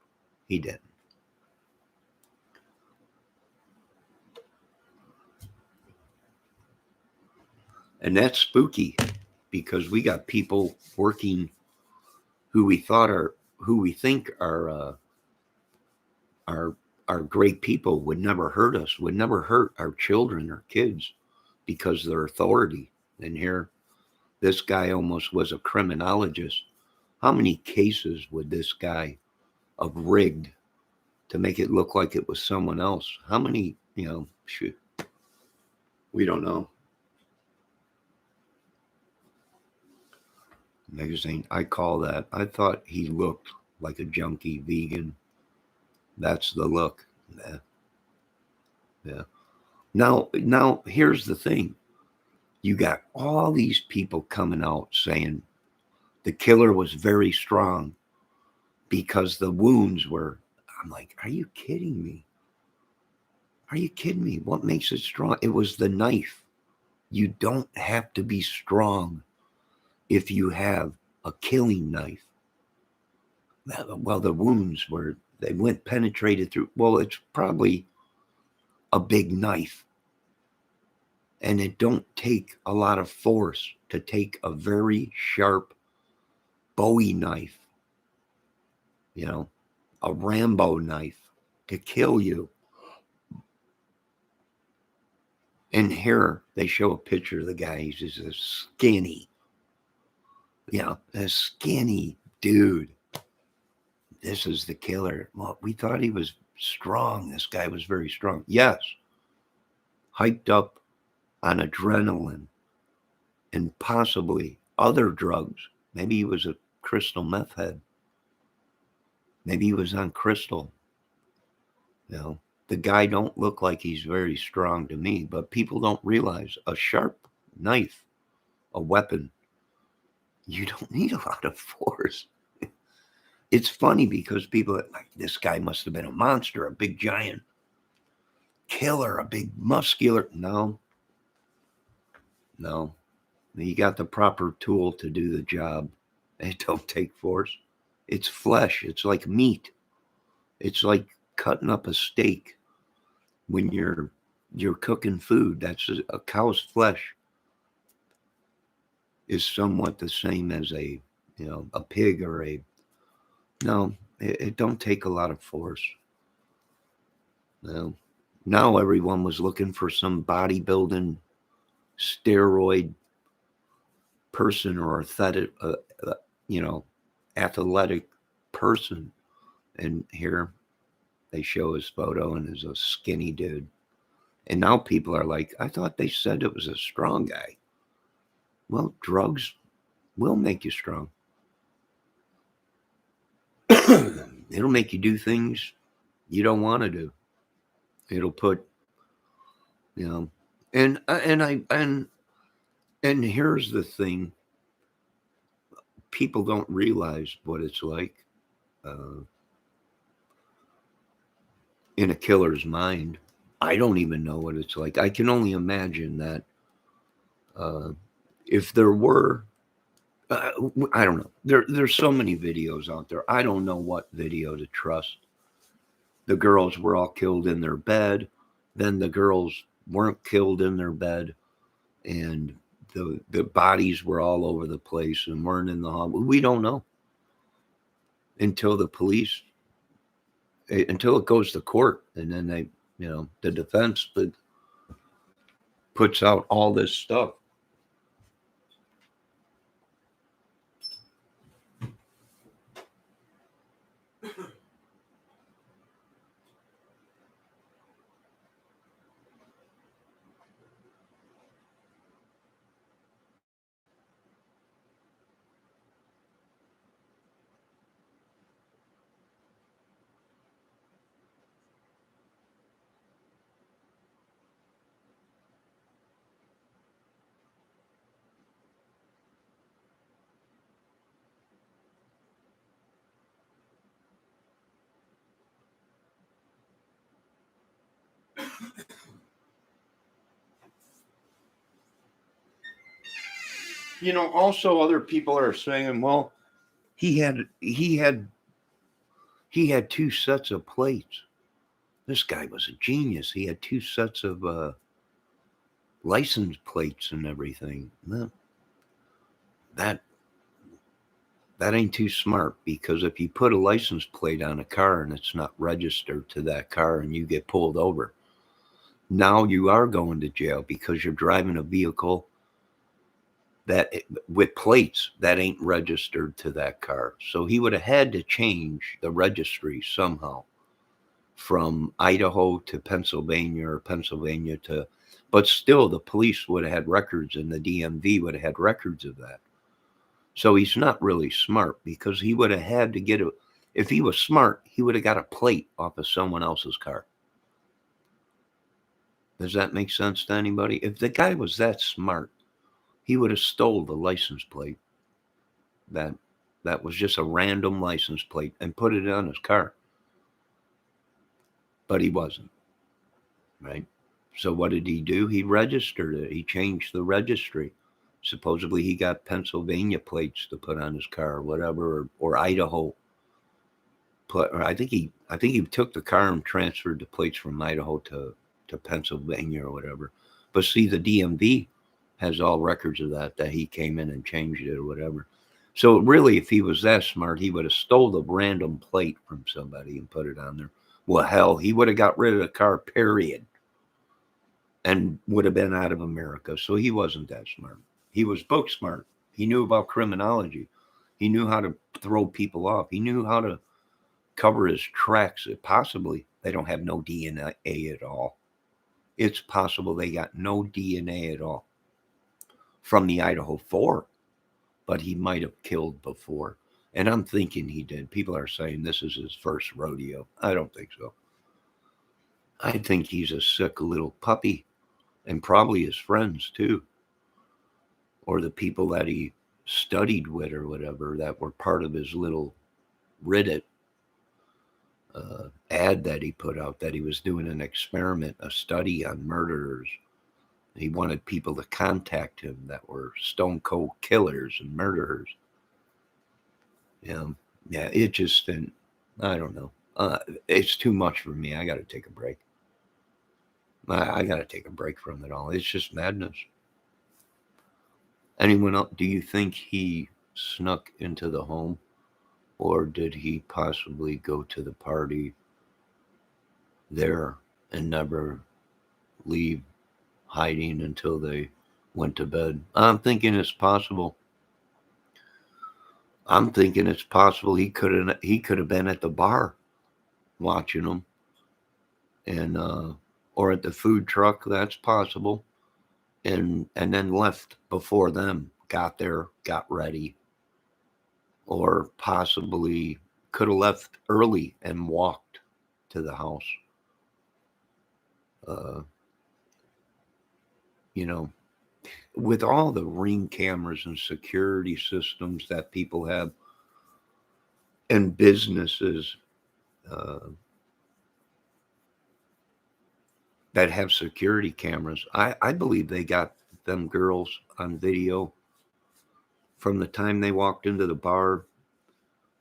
He didn't. And that's spooky because we got people working who we think are great people, would never hurt us, would never hurt our children or kids because they're authority. And here, this guy almost was a criminologist. How many cases would this guy have rigged to make it look like it was someone else? How many, shoot, we don't know. Magazine, I call that. I thought he looked like a junkie vegan. That's the look. Yeah. Yeah. Now here's the thing. You got all these people coming out saying the killer was very strong because the wounds were. I'm like, are you kidding me? Are you kidding me? What makes it strong? It was the knife. You don't have to be strong if you have a killing knife. Well, the wounds were, they went penetrated through. Well, it's probably a big knife. And it don't take a lot of force to take a very sharp Bowie knife, a Rambo knife to kill you. And here they show a picture of the guy. He's just a skinny, a skinny dude. This is the killer. Well, we thought he was strong. This guy was very strong. Yes, hyped up on adrenaline and possibly other drugs. Maybe he was a crystal meth head. Maybe he was on crystal. The guy don't look like he's very strong to me, but people don't realize a sharp knife, a weapon, you don't need a lot of force. It's funny because people are like, this guy must have been a monster, a big giant killer, a big muscular. No. You got the proper tool to do the job. It don't take force. It's flesh. It's like meat. It's like cutting up a steak when you're cooking food. That's a cow's flesh is somewhat the same as a pig or a. No, it don't take a lot of force. No. Now everyone was looking for some bodybuilding steroid person or athletic person. And here they show his photo and is a skinny dude. And now people are like, I thought they said it was a strong guy. Well, drugs will make you strong. It'll make you do things you don't want to do. It'll put, and here's the thing. People don't realize what it's like in a killer's mind. I don't even know what it's like. I can only imagine that if there were, I don't know. There's so many videos out there. I don't know what video to trust. The girls were all killed in their bed. Then the girls weren't killed in their bed, and the bodies were all over the place and weren't in the hospital. We don't know until the police, until it goes to court, and then they, the defense puts out all this stuff. Also other people are saying, well, he had he had he had two sets of plates. This guy was a genius. He had two sets of license plates and everything. No, that that ain't too smart, because if you put a license plate on a car and it's not registered to that car and you get pulled over, now you are going to jail because you're driving a vehicle that with plates that ain't registered to that car. So he would have had to change the registry somehow from Idaho to Pennsylvania, or Pennsylvania to, but still the police would have had records, and the DMV would have had records of that. So he's not really smart, because he would have had to if he was smart, he would have got a plate off of someone else's car. Does that make sense to anybody? If the guy was that smart, he would have stole the license plate that was just a random license plate and put it on his car. But he wasn't, right? So what did he do? He registered it. He changed the registry. Supposedly he got Pennsylvania plates to put on his car, or whatever, or Idaho. Or I think he took the car and transferred the plates from Idaho to Pennsylvania or whatever. But see, the DMV has all records of that he came in and changed it or whatever. So really, if he was that smart, he would have stole the random plate from somebody and put it on there. Well, hell, he would have got rid of the car, period, and would have been out of America. So he wasn't that smart. He was book smart. He knew about criminology. He knew how to throw people off. He knew how to cover his tracks. Possibly they don't have no DNA at all. It's possible they got no DNA at all from the Idaho 4, but he might have killed before. And I'm thinking he did. People are saying this is his first rodeo. I don't think so. I think he's a sick little puppy, and probably his friends too, or the people that he studied with or whatever that were part of his little Reddit ad that he put out, that he was doing an experiment, a study on murderers. He wanted people to contact him that were stone cold killers and murderers. Yeah, it just didn't. I don't know. It's too much for me. I got to take a break. I got to take a break from it all. It's just madness. Anyone else? Do you think he snuck into the home, or did he possibly go to the party there and never leave, hiding until they went to bed? I'm thinking it's possible. He could have been at the bar watching them, and or at the food truck. That's possible, and then left before them. Got there, got ready, or possibly could have left early and walked to the house. Uh, you know, with all the ring cameras and security systems that people have, and businesses that have security cameras, I believe they got them girls on video from the time they walked into the bar,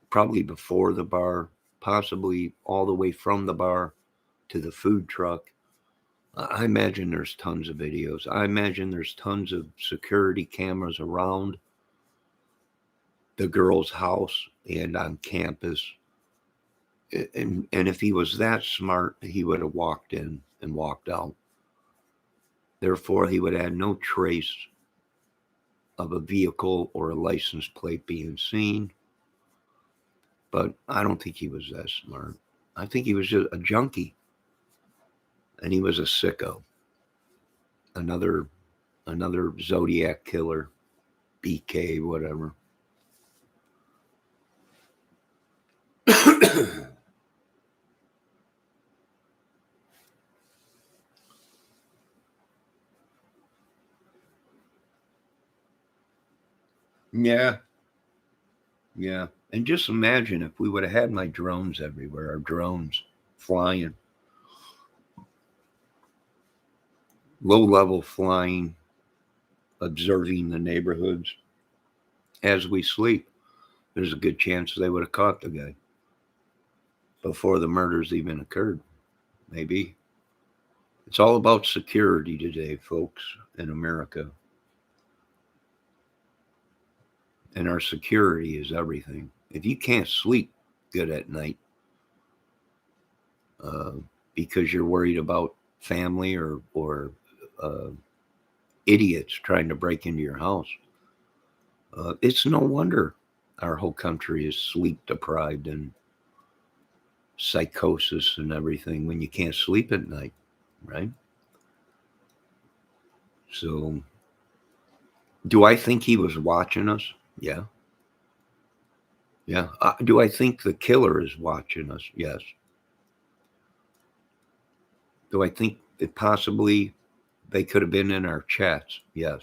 probably before the bar, possibly all the way from the bar to the food truck. I imagine there's tons of videos. I imagine there's tons of security cameras around the girl's house and on campus. And if he was that smart, he would have walked in and walked out. Therefore, he would have had no trace of a vehicle or a license plate being seen. But I don't think he was that smart. I think he was just a junkie. And he was a sicko. Another Zodiac killer, BK, whatever. Yeah. Yeah. And just imagine if we would have had my drones everywhere, our drones flying, low level flying, observing the neighborhoods. as we sleep, there's a good chance they would have caught the guy before the murders even occurred. Maybe. It's all about security today, folks, in America. And our security is everything. If you can't sleep good at night uh, because you're worried about family or idiots trying to break into your house, it's no wonder our whole country is sleep deprived and psychosis and everything when you can't sleep at night, right? So, do I think he was watching us? Yeah. Yeah. Do I think the killer is watching us? Yes. Do I think that possibly they could have been in our chats? Yes.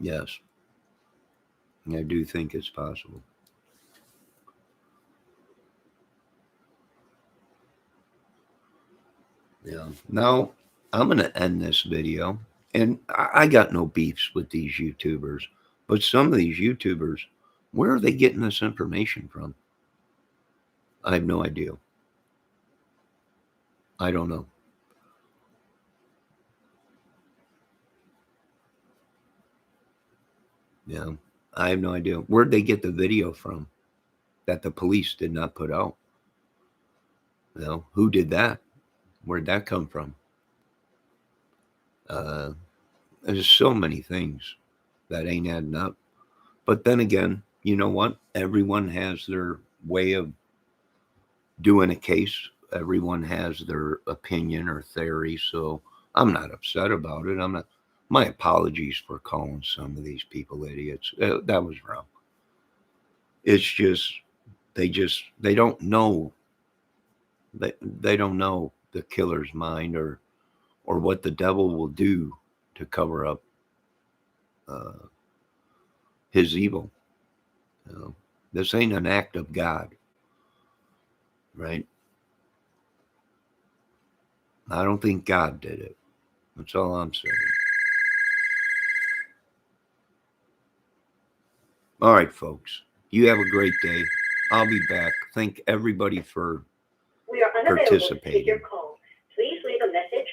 Yes. I do think it's possible. Yeah. Now, I'm going to end this video. And I got no beefs with these YouTubers, but some of these YouTubers, where are they getting this information from? I have no idea. I don't know. Yeah. I have no idea. Where'd they get the video from that the police did not put out? Who did that? Where'd that come from? Uh, there's so many things that ain't adding up. But then again, you know what? Everyone has their way of doing a case. Everyone has their opinion or theory. So I'm not upset about it. I'm not. My apologies for calling some of these people idiots. That was wrong. It's they don't know. They don't know the killer's mind or what the devil will do to cover up uh, his evil. You know? This ain't an act of God, right? I don't think God did it. That's all I'm saying. All right, folks. You have a great day. I'll be back. Thank everybody for We are unavailable to take participating. your call. Please leave a message